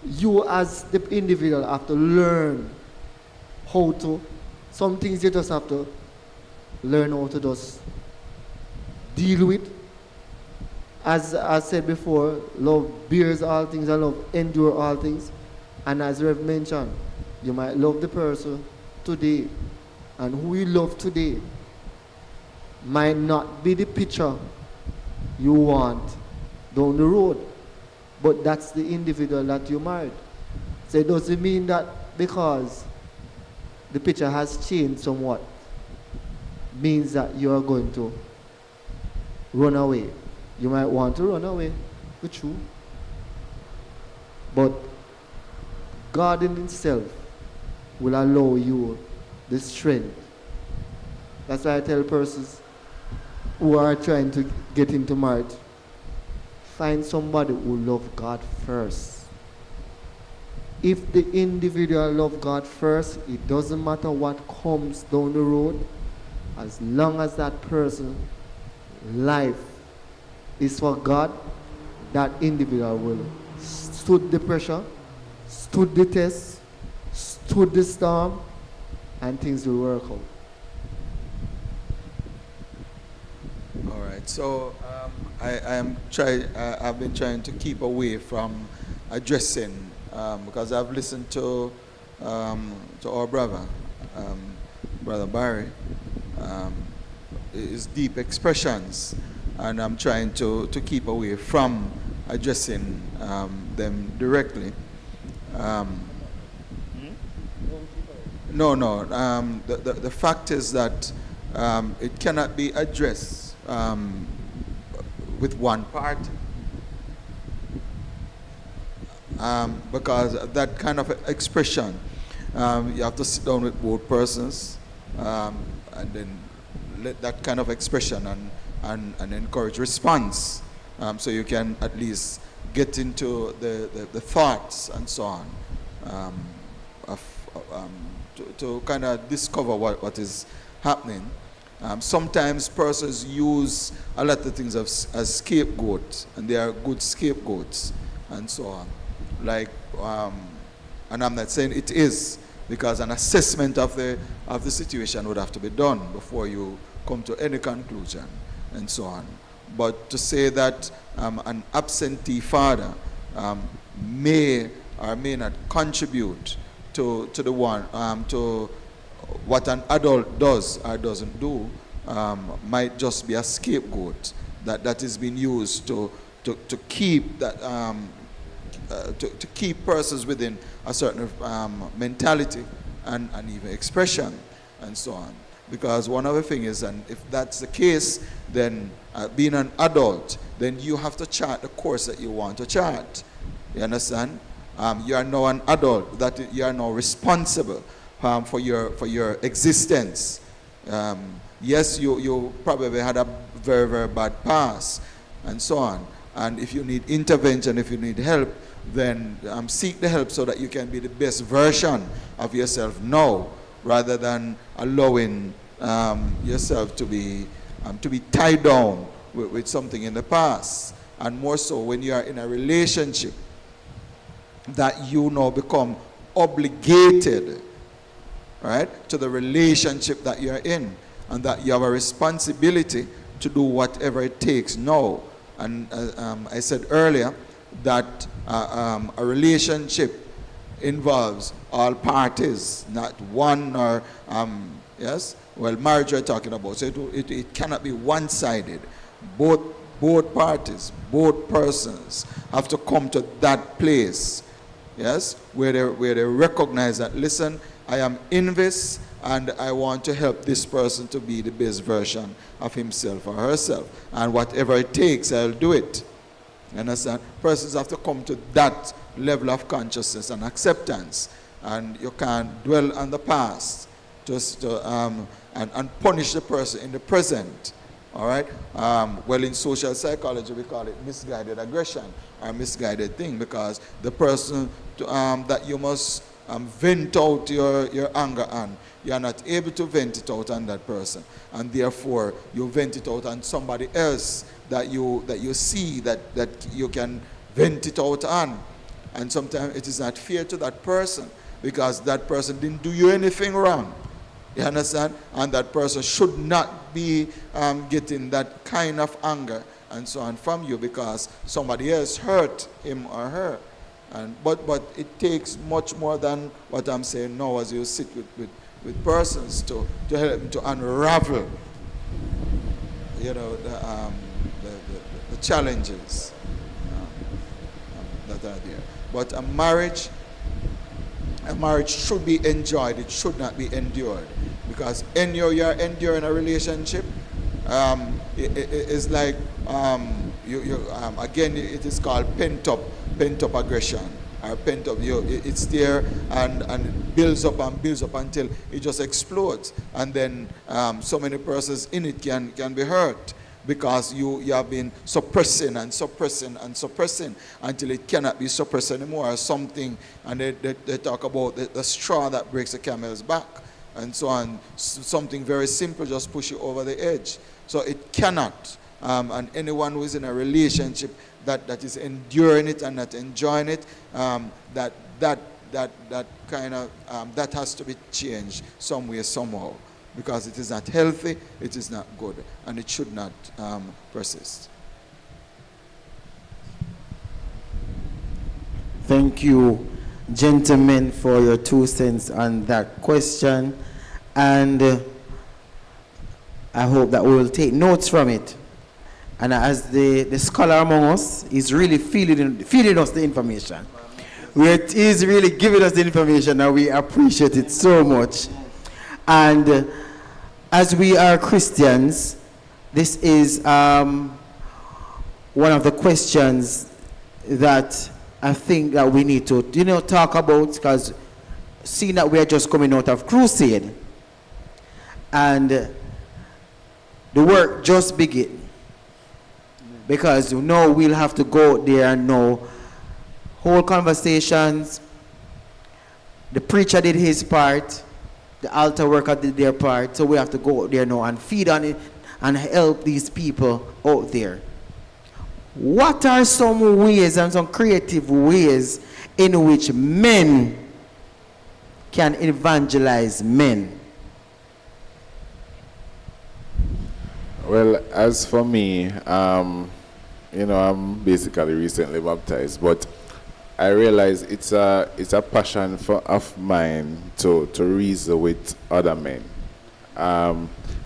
You as the individual have to learn how to, some things you just have to learn how to just deal with. As I said before, love bears all things and love endure all things. And as Rev mentioned, you might love the person today, and who you love today might not be the picture you want down the road, but that's the individual that you married. So it doesn't mean that because the picture has changed somewhat means that you are going to run away. You might want to run away, it's true, but God in Himself will allow you the strength. That's why I tell persons who are trying to get into marriage, find somebody who loves God first. If the individual loves God first, it doesn't matter what comes down the road, as long as that person's life is for God, that individual will stood the pressure, stood the test, stood the storm, and things will work out. All right. So I've been trying to keep away from addressing because I've listened to our brother, Brother Barry, his deep expressions, and I'm trying to keep away from addressing them directly. No. The fact is that it cannot be addressed with one party. Because that kind of expression, you have to sit down with both persons and then let that kind of expression and encourage response, so you can at least get into the thoughts and so on, to kind of discover what is happening. Sometimes persons use a lot of things as scapegoats, and they are good scapegoats and so on. Like, and I'm not saying it is, because an assessment of the situation would have to be done before you come to any conclusion and so on. But to say that an absentee father may or may not contribute to the one to what an adult does or doesn't do, might just be a scapegoat that is being used to keep that to keep persons within a certain mentality and even expression and so on. Because one other thing is, and if that's the case, then being an adult, then you have to chart the course that you want to chart. You understand? You are now an adult, that you are now responsible for your existence. Yes, you probably had a very, very bad past and so on. And if you need intervention, if you need help, then seek the help so that you can be the best version of yourself now, rather than allowing yourself to be tied down with something in the past. And more so when you are in a relationship, that you now become obligated, right, to the relationship that you are in, and that you have a responsibility to do whatever it takes now. And I said earlier that a relationship involves all parties, not one or, yes, well, marriage we're talking about, so it cannot be one-sided. Both parties, both persons have to come to that place, yes, where they recognize that, listen, I am in this, and I want to help this person to be the best version of himself or herself. And whatever it takes, I'll do it. You understand? Persons have to come to that level of consciousness and acceptance. And you can't dwell on the past just to, and punish the person in the present. All right? Well, in social psychology, we call it misguided aggression or misguided thing, because the person that you must vent out your anger on, you are not able to vent it out on that person, and therefore you vent it out on somebody else that you see that you can vent it out on. And sometimes it is not fair to that person, because that person didn't do you anything wrong. You understand? And that person should not be getting that kind of anger and so on from you, because somebody else hurt him or her. But it takes much more than what I'm saying now, as you sit with persons to help them to unravel, you know, the challenges that are there. But a marriage should be enjoyed. It should not be endured, because you're enduring a relationship. It's like again, it is called pent up aggression, or pent up. It's there and it builds up until it just explodes, and then so many persons in it can be hurt, because you have been suppressing until it cannot be suppressed anymore, or something. And they talk about the straw that breaks the camel's back and so on. Something very simple just push you over the edge. So it cannot. And anyone who is in a relationship that is enduring it and not enjoying it, that kind of that has to be changed some way, somehow, because it is not healthy, it is not good, and it should not persist. Thank you, gentlemen, for your 2 cents on that question, and I hope that we will take notes from it. And as the scholar among us is really feeding us the information, it is really giving us the information, and we appreciate it so much. And as we are Christians, this is one of the questions that I think that we need to, talk about, because seeing that we are just coming out of crusade and the work just begin, because we'll have to go there and hold conversations. The preacher did his part, the altar worker did their part, so we have to go out there now and feed on it and help these people out there. What are some ways and some creative ways in which men can evangelize men? Well, as for me, I'm basically recently baptized, but I realize it's a passion of mine to reason with other men,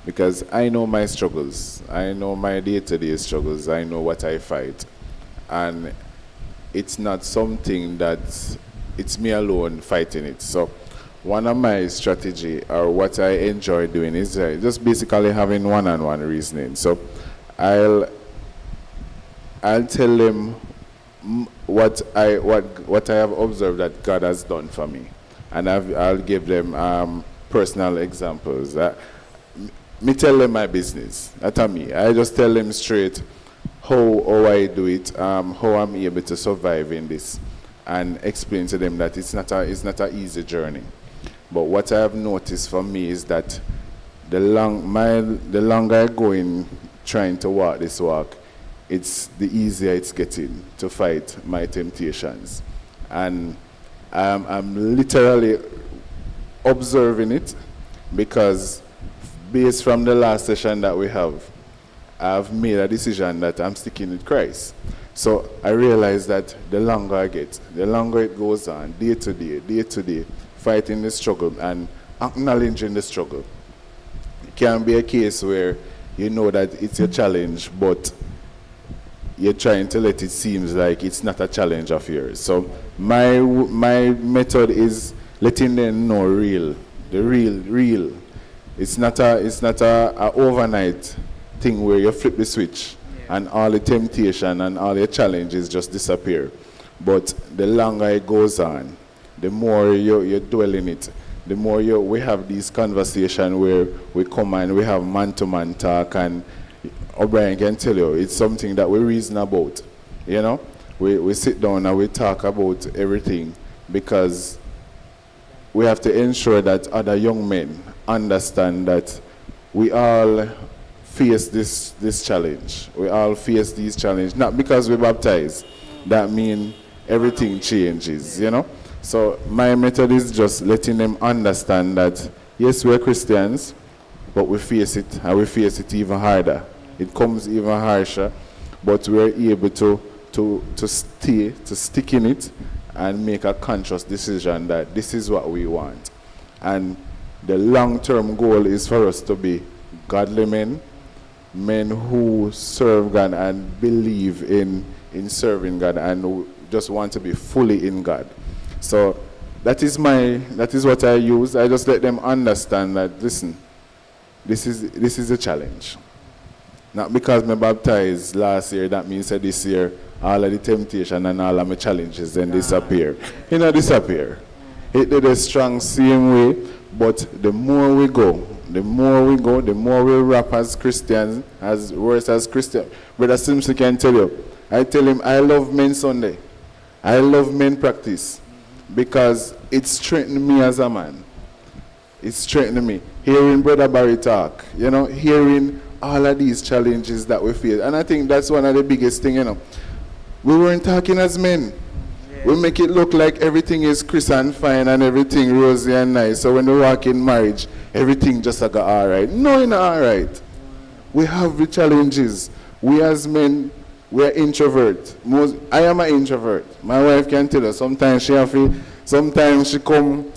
because I know my struggles, I know my day-to-day struggles, I know what I fight, and it's not something that it's me alone fighting it. So one of my strategy, or what I enjoy doing, is just basically having one-on-one reasoning. So I'll tell them what I have observed that God has done for me, and I'll give them personal examples. Me tell them my business. That's me. I just tell them straight how I do it, how I'm able to survive in this, and explain to them that it's not an easy journey. But what I have noticed for me is that the longer I go in trying to walk this walk, it's the easier it's getting to fight my temptations. And I'm literally observing it, because based from the last session that we have, I've made a decision that I'm sticking with Christ. So I realize that the longer I get, the longer it goes on, day to day, fighting the struggle and acknowledging the struggle. It can be a case where you know that it's a challenge, but you're trying to let it seem like it's not a challenge of yours. So my method is letting them know the real. It's not a overnight thing where you flip the switch and all the temptation and all the challenges just disappear. But the longer it goes on, the more you dwell in it, the more we have these conversations where we come and we have man-to-man talk, and O'Brien can tell you it's something that we reason about. We sit down and we talk about everything, because we have to ensure that other young men understand that we all face this challenge. We all face these challenges, not because we're baptized. That means everything changes, So my method is just letting them understand that, yes, we're Christians, but we face it, and we face it even harder. It comes even harsher, but we're able to stick in it and make a conscious decision that this is what we want. And the long-term goal is for us to be godly men who serve God and believe in serving God, and who just want to be fully in God. So that is what I use. I just let them understand that, listen, this is a challenge. Not because I baptized last year, that means that this year all of the temptation and all of my challenges then disappear. Disappear. It did a strong same way, but the more we go, the more we rap as Christians, as worse as Christians. Brother Simpson can tell you, I tell him I love Men Sunday. I love men practice, because it strengthened me as a man. It strengthened me. Hearing Brother Barry talk, hearing all of these challenges that we face. And I think that's one of the biggest things, We weren't talking as men. Yeah. We make it look like everything is crisp and fine and everything rosy and nice. So when we walk in marriage, everything just got all right. No, it's not all right. We have the challenges. We as men, we are introverts. I am an introvert. My wife can tell us, sometimes she come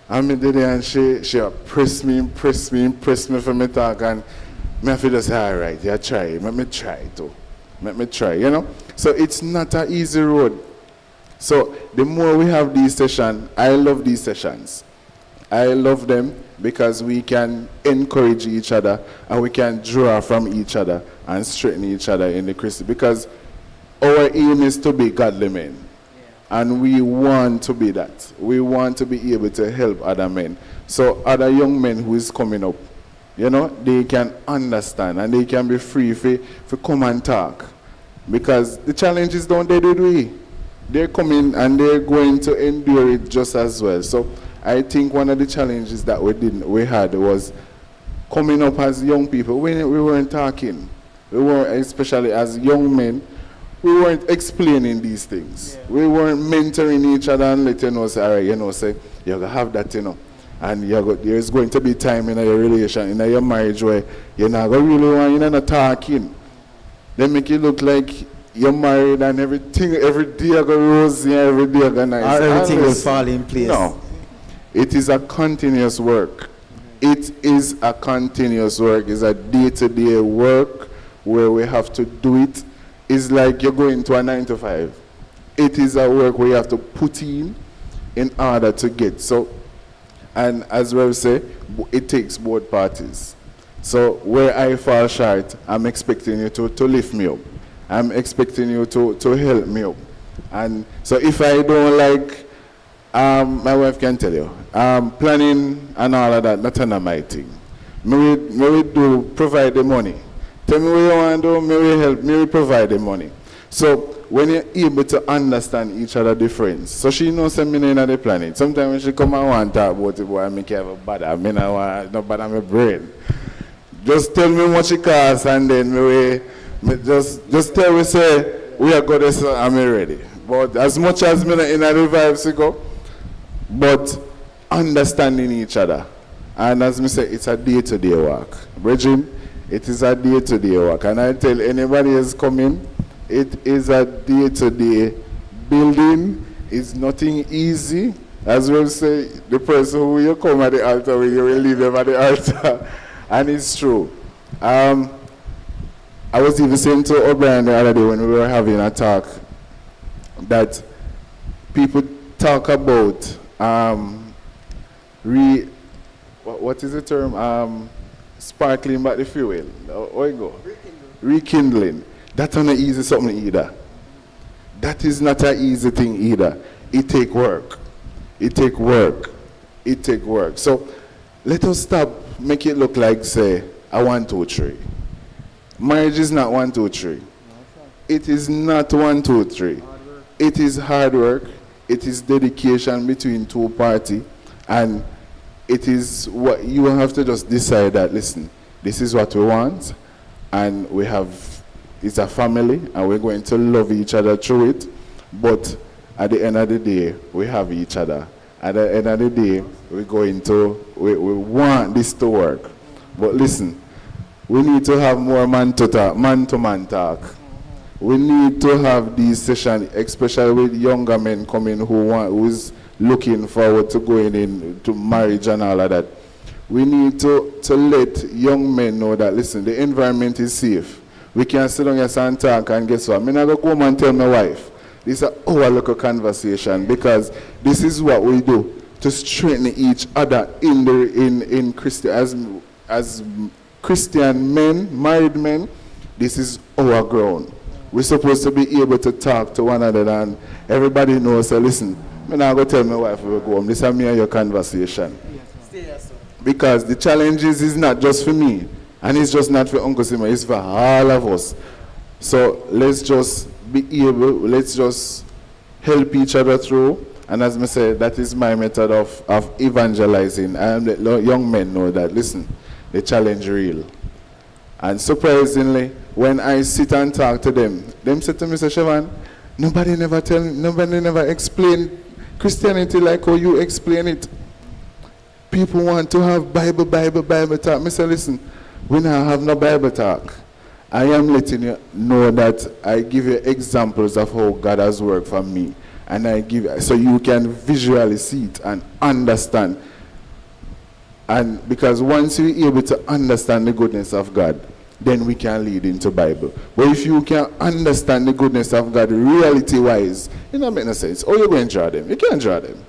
and me there and she press me for me talk, and me have to just say, all right, yeah, try. Let me try too. Let me try, So it's not an easy road. So the more we have these sessions, I love these sessions. I love them because we can encourage each other and we can draw from each other and strengthen each other in the Christ. Because our aim is to be godly men. And we want to be that. We want to be able to help other men. So other young men who is coming up, you know, they can understand and they can be free for come and talk. Because the challenges don't they do we. They're coming and they're going to endure it just as well. So I think one of the challenges that we had was coming up as young people. We weren't talking. We were, especially as young men, we weren't explaining these things. Yeah. We weren't mentoring each other and letting us, all right, you know, say, you're going to have that, you know. And there's going to be time in your relation, in your marriage where you're not going to really want, you're not talking. They make it look like you're married and everything, every day you go rosy, every day you go nice. Everything will fall in place. No. It is a continuous work. It is a continuous work. It's a day-to-day work where we have to do it. It's like you're going to a 9 to 5. It is a work where you have to put in order to get. So, and as well say, it takes both parties. So where I fall short, I'm expecting you to lift me up. I'm expecting you to help me up. And so if I don't like, my wife can tell you, planning and all of that, that's not my thing. Me we do provide the money. Tell me what you want to do, me we help, me we provide the money. So when you're able to understand each other's difference, so she knows I'm in the planet. Sometimes when she come and want to talk about it, boy, I make have a bad, I mean I want no bad my brain. Just tell me what she costs and then me just tell me say we are good so I'm ready. But as much as me in the vibes ago, but understanding each other. And as me say, it's a day-to-day work. Bridging, it is a day-to-day work. And I tell anybody who's coming, it is a day-to-day building. It's nothing easy. As we say, the person who you come at the altar, you will leave them at the altar. And it's true. I was even saying to O'Brien the other day when we were having a talk that people talk about what is the term? Sparkling back the fuel. Or you go? Rekindling. That's not easy something either. That is not an easy thing either. It take work. It take work. It take work. So let us stop, make it look like, say, a 1, 2, 3. Marriage is not 1, 2, 3. It is not 1, 2, 3. It is hard work. It is dedication between two parties. And it is what you have to just decide that, listen, this is what we want. And we have, it's a family, and we're going to love each other through it. But at the end of the day, we have each other. At the end of the day, we're going to, we want this to work. But listen, we need to have more man-to-man talk. We need to have these sessions, especially with younger men coming who's looking forward to going into marriage and all of that. We need to let young men know that, listen, the environment is safe. We can sit down here and talk, and guess what? I'm not going to go home and tell my wife. This is our local conversation, because this is what we do to strengthen each other in Christian, as Christian men, married men. This is our ground. We're supposed to be able to talk to one another, and everybody knows, so listen, I'm not going to tell my wife we go home. This is me and your conversation. Because the challenges is not just for me, and it's just not for Uncle Simon, it's for all of us. So let's just let's just help each other through. And as I said, that is my method of evangelizing. And let young men know that, listen, the challenge real. And surprisingly, when I sit and talk to them say to me, Siobhan, nobody never explain Christianity like how you explain it. People want to have Bible talk. I say, listen, we now have no Bible talk. I am letting you know that I give you examples of how God has worked for me. And I give, so you can visually see it and understand. And because once you're able to understand the goodness of God, then we can lead into Bible. But if you can understand the goodness of God reality-wise, it don't make no sense. Oh, you're going to draw them. You can't draw them.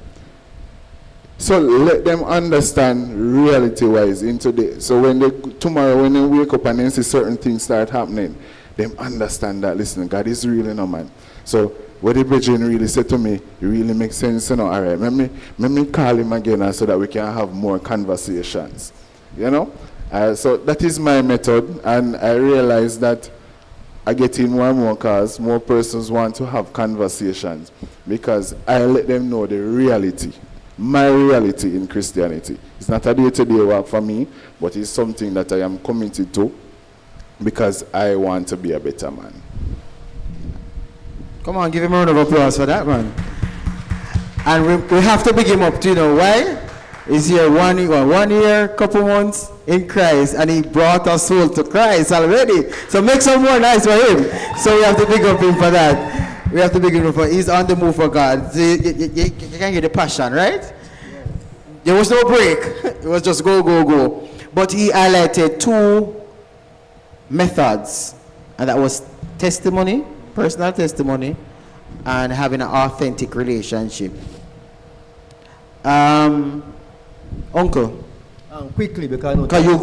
So let them understand reality-wise into the, so when tomorrow when they wake up and then see certain things start happening, them understand that, listen, God is real, man. So what the brethren really said to me, it really makes sense, All right, let me call him again so that we can have more conversations, So that is my method, and I realize that I get in more and more calls, more persons want to have conversations because I let them know the reality, my reality in Christianity. It's not a day-to-day work for me, but it's something that I am committed to because I want to be a better man. Come on, give him a round of applause for that, man. And we have to big him up too, why? He's here 1 year, couple months in Christ, and he brought our soul to Christ already. So make some more noise for him. So we have to big up him for that. We have to big him up for he's on the move for God. So you can get the passion, right? There was no break. It was just go, go, go. But he highlighted 2 methods, and that was testimony, personal testimony, and having an authentic relationship. Uncle, Quickly, because you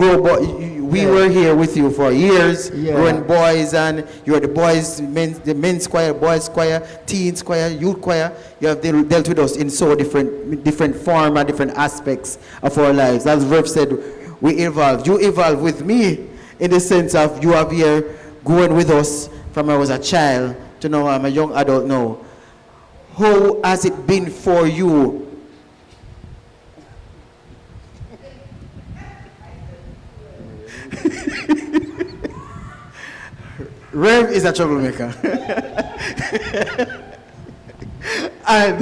we were here with you for years, Yeah. growing boys, and you are the men's choir, boys choir, teens choir, youth choir. You have dealt with us in so different form and different aspects of our lives. As Rev said, we evolved. You evolved with me in the sense of you have here going with us from I was a child to now I'm a young adult now. How has it been for you? Rev is a troublemaker. And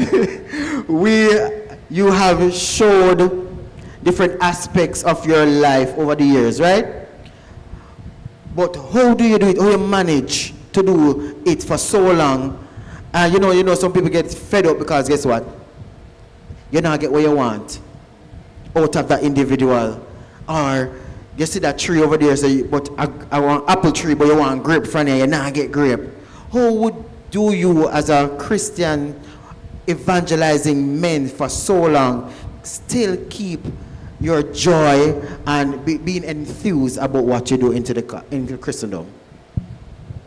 you have showed different aspects of your life over the years, right? But how do you do it? How you manage to do it for so long? And you know, some people get fed up because guess what? You don't get what you want out of that individual. Or you see that tree over there, say, but I want apple tree, but you want grape from here, you not get grape. How would do you as a Christian evangelizing men for so long still keep your joy and being enthused about what you do into Christendom?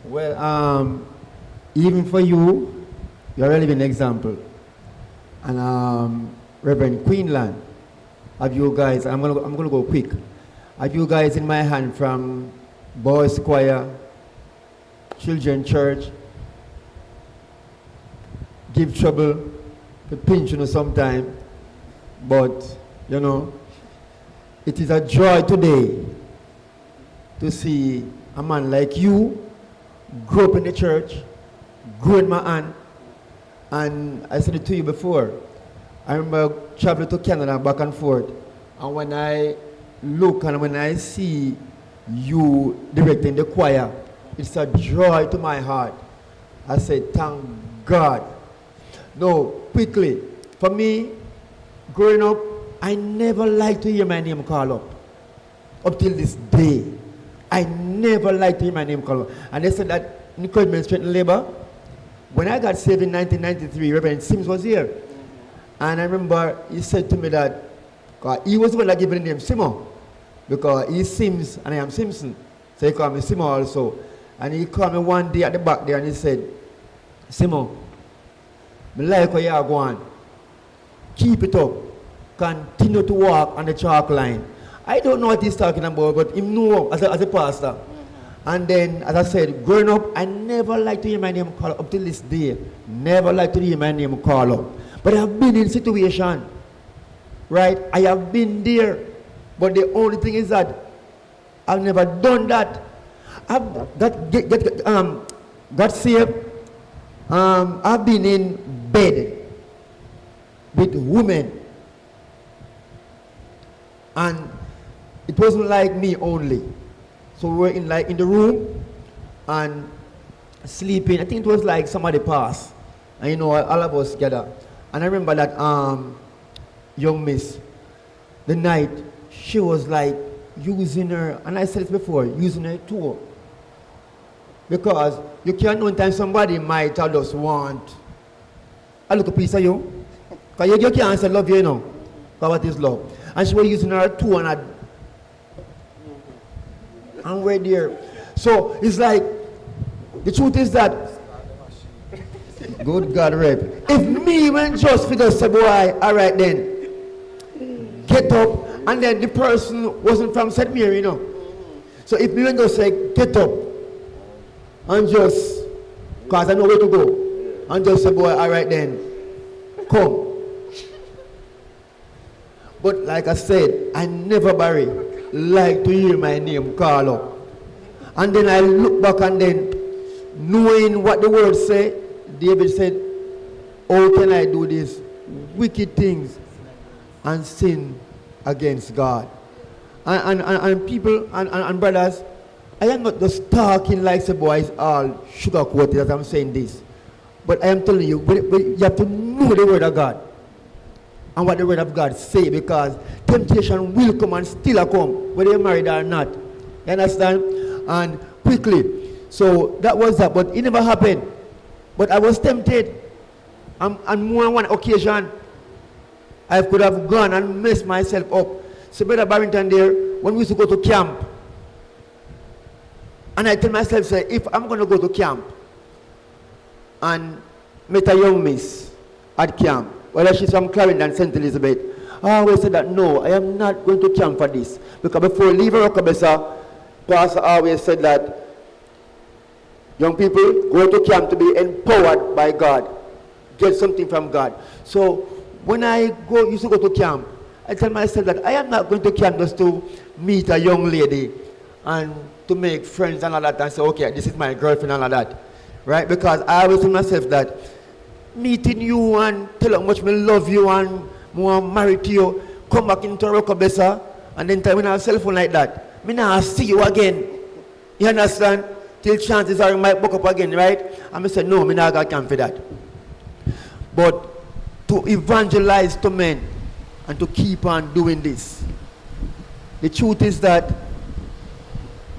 Well, even for you, you're a living example. And Reverend Queenland, have you guys, I'm gonna go quick. Have you guys in my hand from boys choir, children church, give trouble, to pinch sometime, but it is a joy today to see a man like you grow up in the church, grow in my hand, and I said it to you before. I remember traveling to Canada back and forth, and when I look and when I see you directing the choir, it's a joy to my heart. I said, thank God. No, quickly, for me, growing up, I never liked to hear my name called up till this day. I never liked to hear my name called up. And they said that encouragement, strength, and labor. When I got saved in 1993, Reverend Sims was here. And I remember he said to me that he was the one that gave me the name Simo, because he's Sims and I am Simpson. So he called me Simo also. And he called me one day at the back there and he said, Simo, I like how you are going. Keep it up. Continue to walk on the chalk line. I don't know what he's talking about, but he knew as a pastor. And then, as I said, growing up, I never liked to hear my name called up till this day. Never liked to hear my name called up. But I've been in situation, right? I have been there. But the only thing is that I've never done that. I've got saved. I've been in bed with women. And it wasn't like me only. So we were in the room and sleeping. I think it was like somebody passed. And all of us together. And I remember that young miss, the night, she was like using her, and I said it before, using her tool. Because you can't know time somebody might just want a little piece of you. Because you can't say love you, Because what is love? And she was using her tool and we're there. So it's like The truth is that, good God, Rep. If me when just figure say, boy, all right then, get up, and then the person wasn't from St. Mary, you know. So if me when just say, get up, and just, because I know where to go, and just say, boy, all right then, come. But like I said, I never, Barry, like to hear my name call up. And then I look back and then, knowing what the word say, David said, how can I do these wicked things and sin against God? And people and brothers, I am not just talking like the boys all sugar-coated as I'm saying this. But I am telling you, you have to know the word of God and what the word of God say, because temptation will come and still come, whether you're married or not. You understand? And quickly. So that was that, but it never happened. But I was tempted. And more than one occasion, I could have gone and messed myself up. So Brother Barrington there, when we used to go to camp, and I tell myself, say, if I'm going to go to camp and meet a young miss at camp, whether she's from Clarendon, St. Elizabeth, I always said that, no, I am not going to camp for this. Because before leaving Oracabessa, Pastor always said that young people go to camp to be empowered by God, get something from God. So when I used to go to camp, I tell myself that I am not going to camp just to meet a young lady and to make friends and all that and say, okay, this is my girlfriend and all that, right? Because I always tell myself that meeting you and tell how much I love you and more married to you, come back into Oracabessa and then tell me on a cell phone like that, me now see you again. You understand? Till chances are you might book up again, right? And I said, no, me not got camp for that. But to evangelize to men and to keep on doing this, the truth is that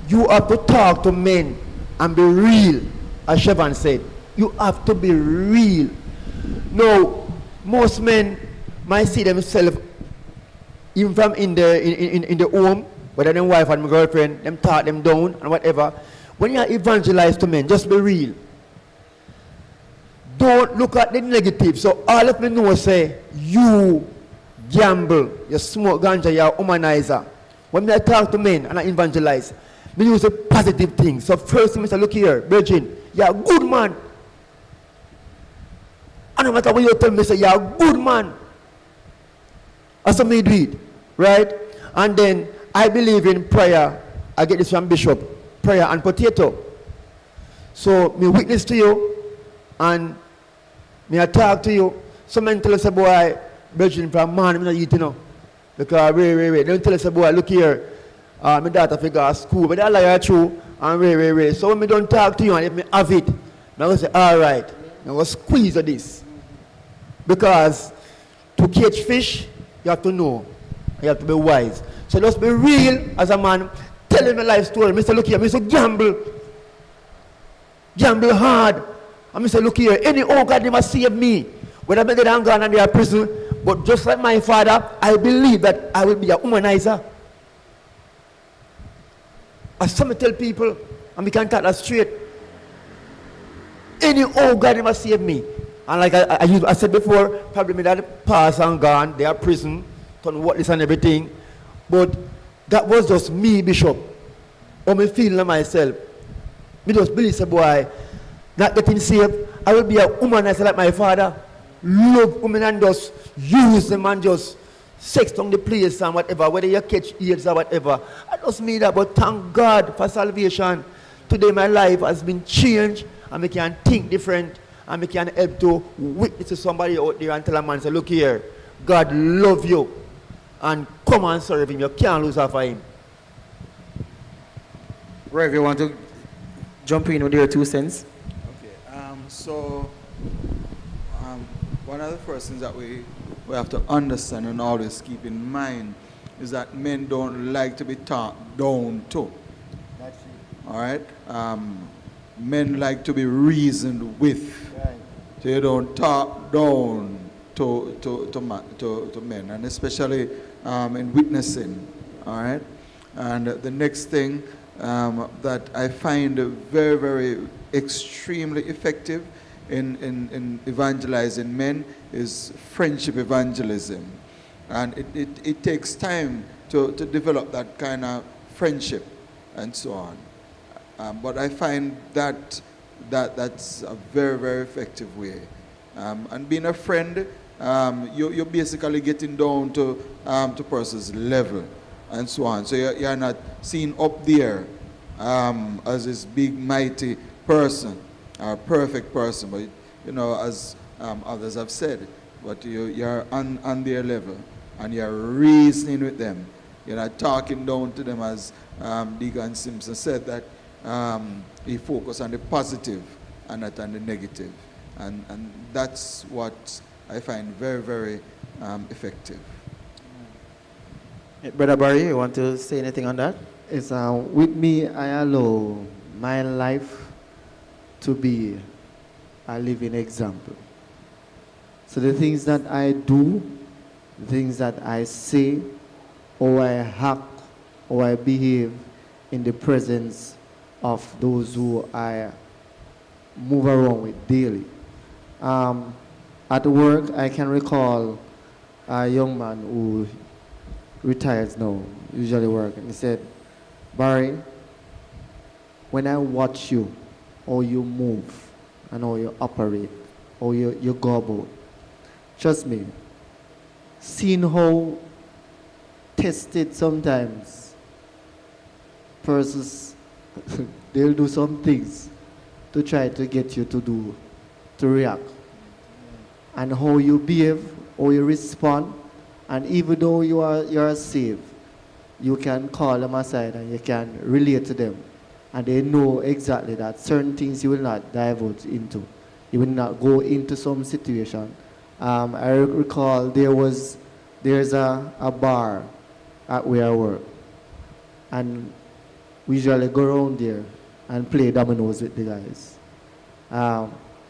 you have to talk to men and be real, as Shevan said. You have to be real. No, most men might see themselves, even from in the home, whether them wife and my girlfriend, them talk them down and whatever. When you evangelize to men, just be real. Don't look at the negative. So all of me know say, you gamble, you smoke ganja, you're a womanizer. When I talk to men and I evangelize, I use a positive thing. So first thing I say, look here, Virgin, you're a good man. And no matter what you tell me, say, you're a good man. That's what me do it, right? And then I believe in prayer. I get this from Bishop. Prayer and potato. So me witness to you and me I talk to you. Some men tell us, boy, Virgin from man, I'm not eating, you know. Because wait. Don't tell us, boy, look here, my daughter figure at school, but I lie true and wait. So when me don't talk to you and if me have it, I will say, all right, I will squeeze of this. Because to catch fish, you have to know. You have to be wise. So just be real as a man. Tell him a life story. Mr. Look here, Mr. Gamble hard. And Mr. Look here, any old God never saved me. When I'm dead and gone and they are prison. But just like my father, I believe that I will be a womanizer. As some tell people, and we can talk that straight. Any old God never saved me. And like I said before, probably me that pass and gone, they are prison, turn worthless and everything. But that was just me, Bishop. Or me feeling myself. Me just believe, say, boy, not getting saved, I will be a womanizer like my father. Love women and just use them and just sex down the place and whatever, whether you catch AIDS or whatever. I just mean that, but thank God for salvation. Today my life has been changed and I can think different and I can help to witness to somebody out there and tell a man, say, look here, God love you and come and serve him. You can't lose off of him. Rev, you want to jump in with your 2 cents? Okay, one of the first things that we have to understand and always keep in mind is that men don't like to be talked down to. That's it. All right? Men like to be reasoned with. Right. So you don't talk down to men, and especially in witnessing. All right? And the next thing, that I find very, very extremely effective in evangelizing men is friendship evangelism. And it takes time to develop that kind of friendship and so on. But I find that's a very, very effective way. And being a friend, you're basically getting down to person's level and so on. So you're not seen up there as this big, mighty person or perfect person, but as others have said, but you're on their level and you're reasoning with them. You're not talking down to them, as Deacon Simpson said, that he focused on the positive and not on the negative. And that's what I find very, very effective. Brother Barry, you want to say anything on that? It's, with me, I allow my life to be a living example. So the things that I do, the things that I say, or I act, or I behave in the presence of those who I move around with daily. At work, I can recall a young man who retires now, usually work, and he said, Barry, when I watch you, how you move, and how you operate, how you go about, trust me, seeing how tested sometimes persons, they'll do some things to try to get you to react. And how you behave, how you respond, and even though you're saved, you can call them aside and you can relate to them. And they know exactly that certain things you will not divulge into. You will not go into some situation. I recall there's a bar at where I work. And we usually go around there and play dominoes with the guys.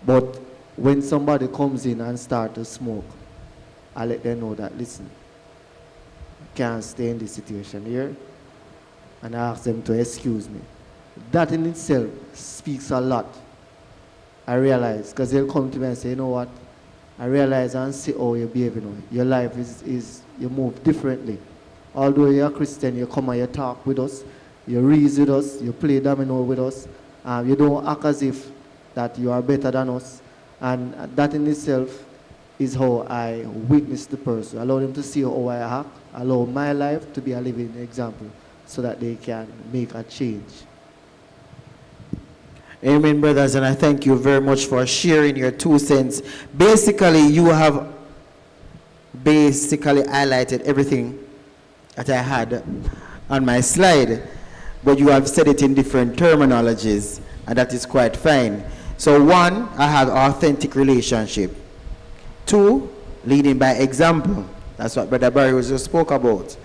But when somebody comes in and starts to smoke, I let them know that, listen, I can't stay in this situation here. And I ask them to excuse me. That in itself speaks a lot. I realize, because they'll come to me and say, you know what, I realize and see how you behave, your life is you move differently. Although you're a Christian, you come and you talk with us, you reason with us, you play domino with us, you don't act as if that you are better than us. And that in itself is how I witness the person. Allow them to see how I act, allow my life to be a living example so that they can make a change. Amen, brothers, and I thank you very much for sharing your 2 cents. Basically, you have highlighted everything that I had on my slide, but you have said it in different terminologies, and that is quite fine. So 1, I have authentic relationship. 2, leading by example. That's what Brother Barry just spoke about.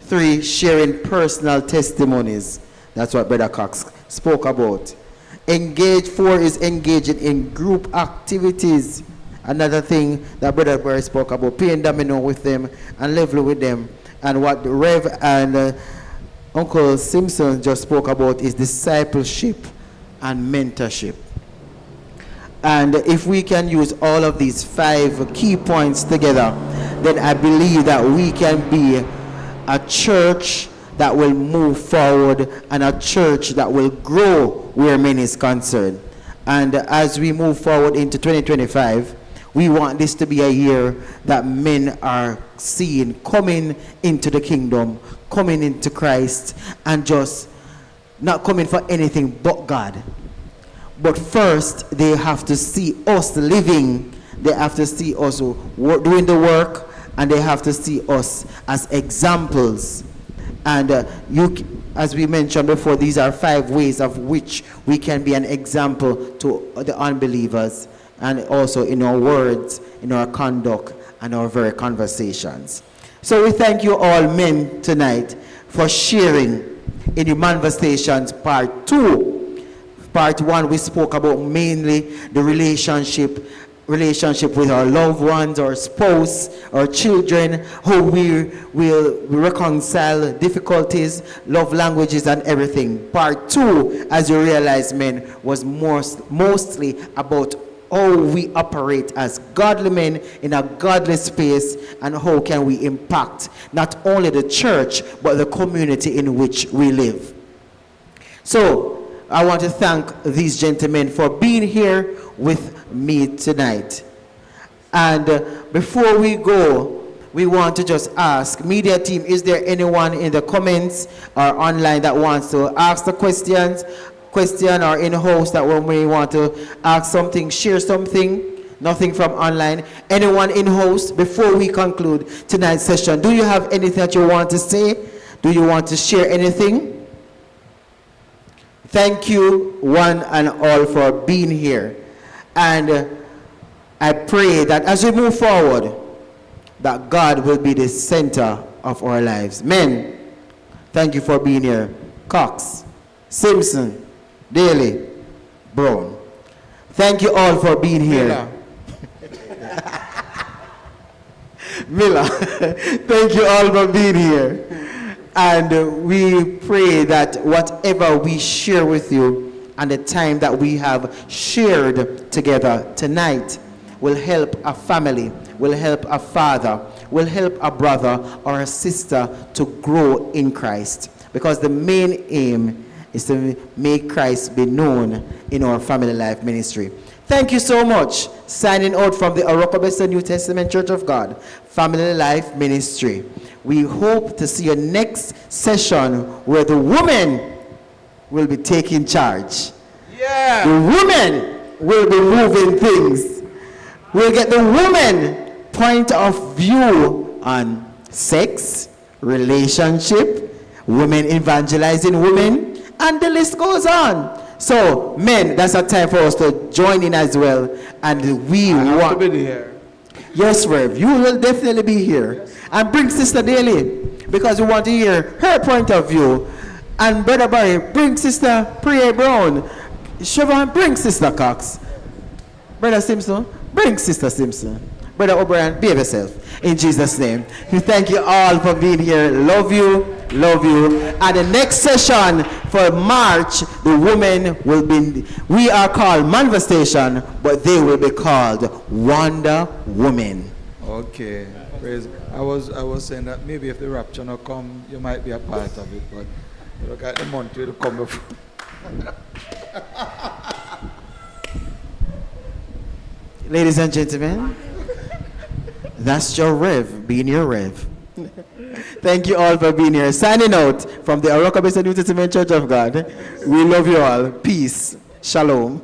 3, sharing personal testimonies. That's what Brother Cox spoke about. 4 is engaging in group activities. Another thing that Brother Barry spoke about, playing domino with them and level with them. And what Rev and Uncle Simpson just spoke about is discipleship and mentorship. And if we can use all of these 5 key points together, then I believe that we can be a church that will move forward and a church that will grow where men is concerned. And as we move forward into 2025, we want this to be a year that men are seeing coming into the kingdom, coming into Christ, and just not coming for anything but God. But first, they have to see us living. They have to see us doing the work, and they have to see us as examples. And as we mentioned before, these are 5 ways of which we can be an example to the unbelievers, and also in our words, in our conduct, and our very conversations. So we thank you all men tonight for sharing in the Manversations Part 2. Part 1, we spoke about mainly the relationship relationship with our loved ones, our spouse, our children, how we will reconcile difficulties, love languages, and everything. Part 2, as you realize, men, was mostly about how we operate as godly men in a godly space, and how can we impact not only the church but the community in which we live. So I want to thank these gentlemen for being here with me tonight. And before we go, we want to just ask media team, is there anyone in the comments or online that wants to ask the question or in-house that when we want to ask something, share something? Nothing from online. Anyone in-house before we conclude tonight's session? Do you have anything that you want to say? Do you want to share anything? Thank you one and all for being here. And I pray that as we move forward, that God will be the center of our lives. Men, thank you for being here. Cox, Simpson, Daly, Brown. Thank you all for being here. Miller, thank you all for being here. And we pray that whatever we share with you and the time that we have shared together tonight will help a family, will help a father, will help a brother or a sister to grow in Christ. Because the main aim is to make Christ be known in our family life ministry. Thank you so much. Signing out from the Oracabessa New Testament Church of God Family Life Ministry. We hope to see you next session where the women will be taking charge. Yeah. The women will be moving things. We'll get the women point of view on sex, relationship, women evangelizing women, and the list goes on. So, men, that's a time for us to join in as well. And we want to be here. Yes, Rev, you will definitely be here. Yes. And bring Sister Daly, because we want to hear her point of view. And Brother Barry, bring Sister Priya Brown. Siobhan, bring Sister Cox. Brother Simpson, bring Sister Simpson. Brother O'Brien, behave yourself. In Jesus' name. We thank you all for being here. Love you. Love you. And the next session for March, the women will be, we are called Manversations, but they will be called Wonder Woman. Okay. Praise. I was saying that maybe if the rapture not come, you might be a part of it, but you look at the month to come before. Ladies and gentlemen, that's your Rev, being your Rev. Thank you all for being here. Signing out from the Oracabessa New Testament Church of God. We love you all. Peace. Shalom.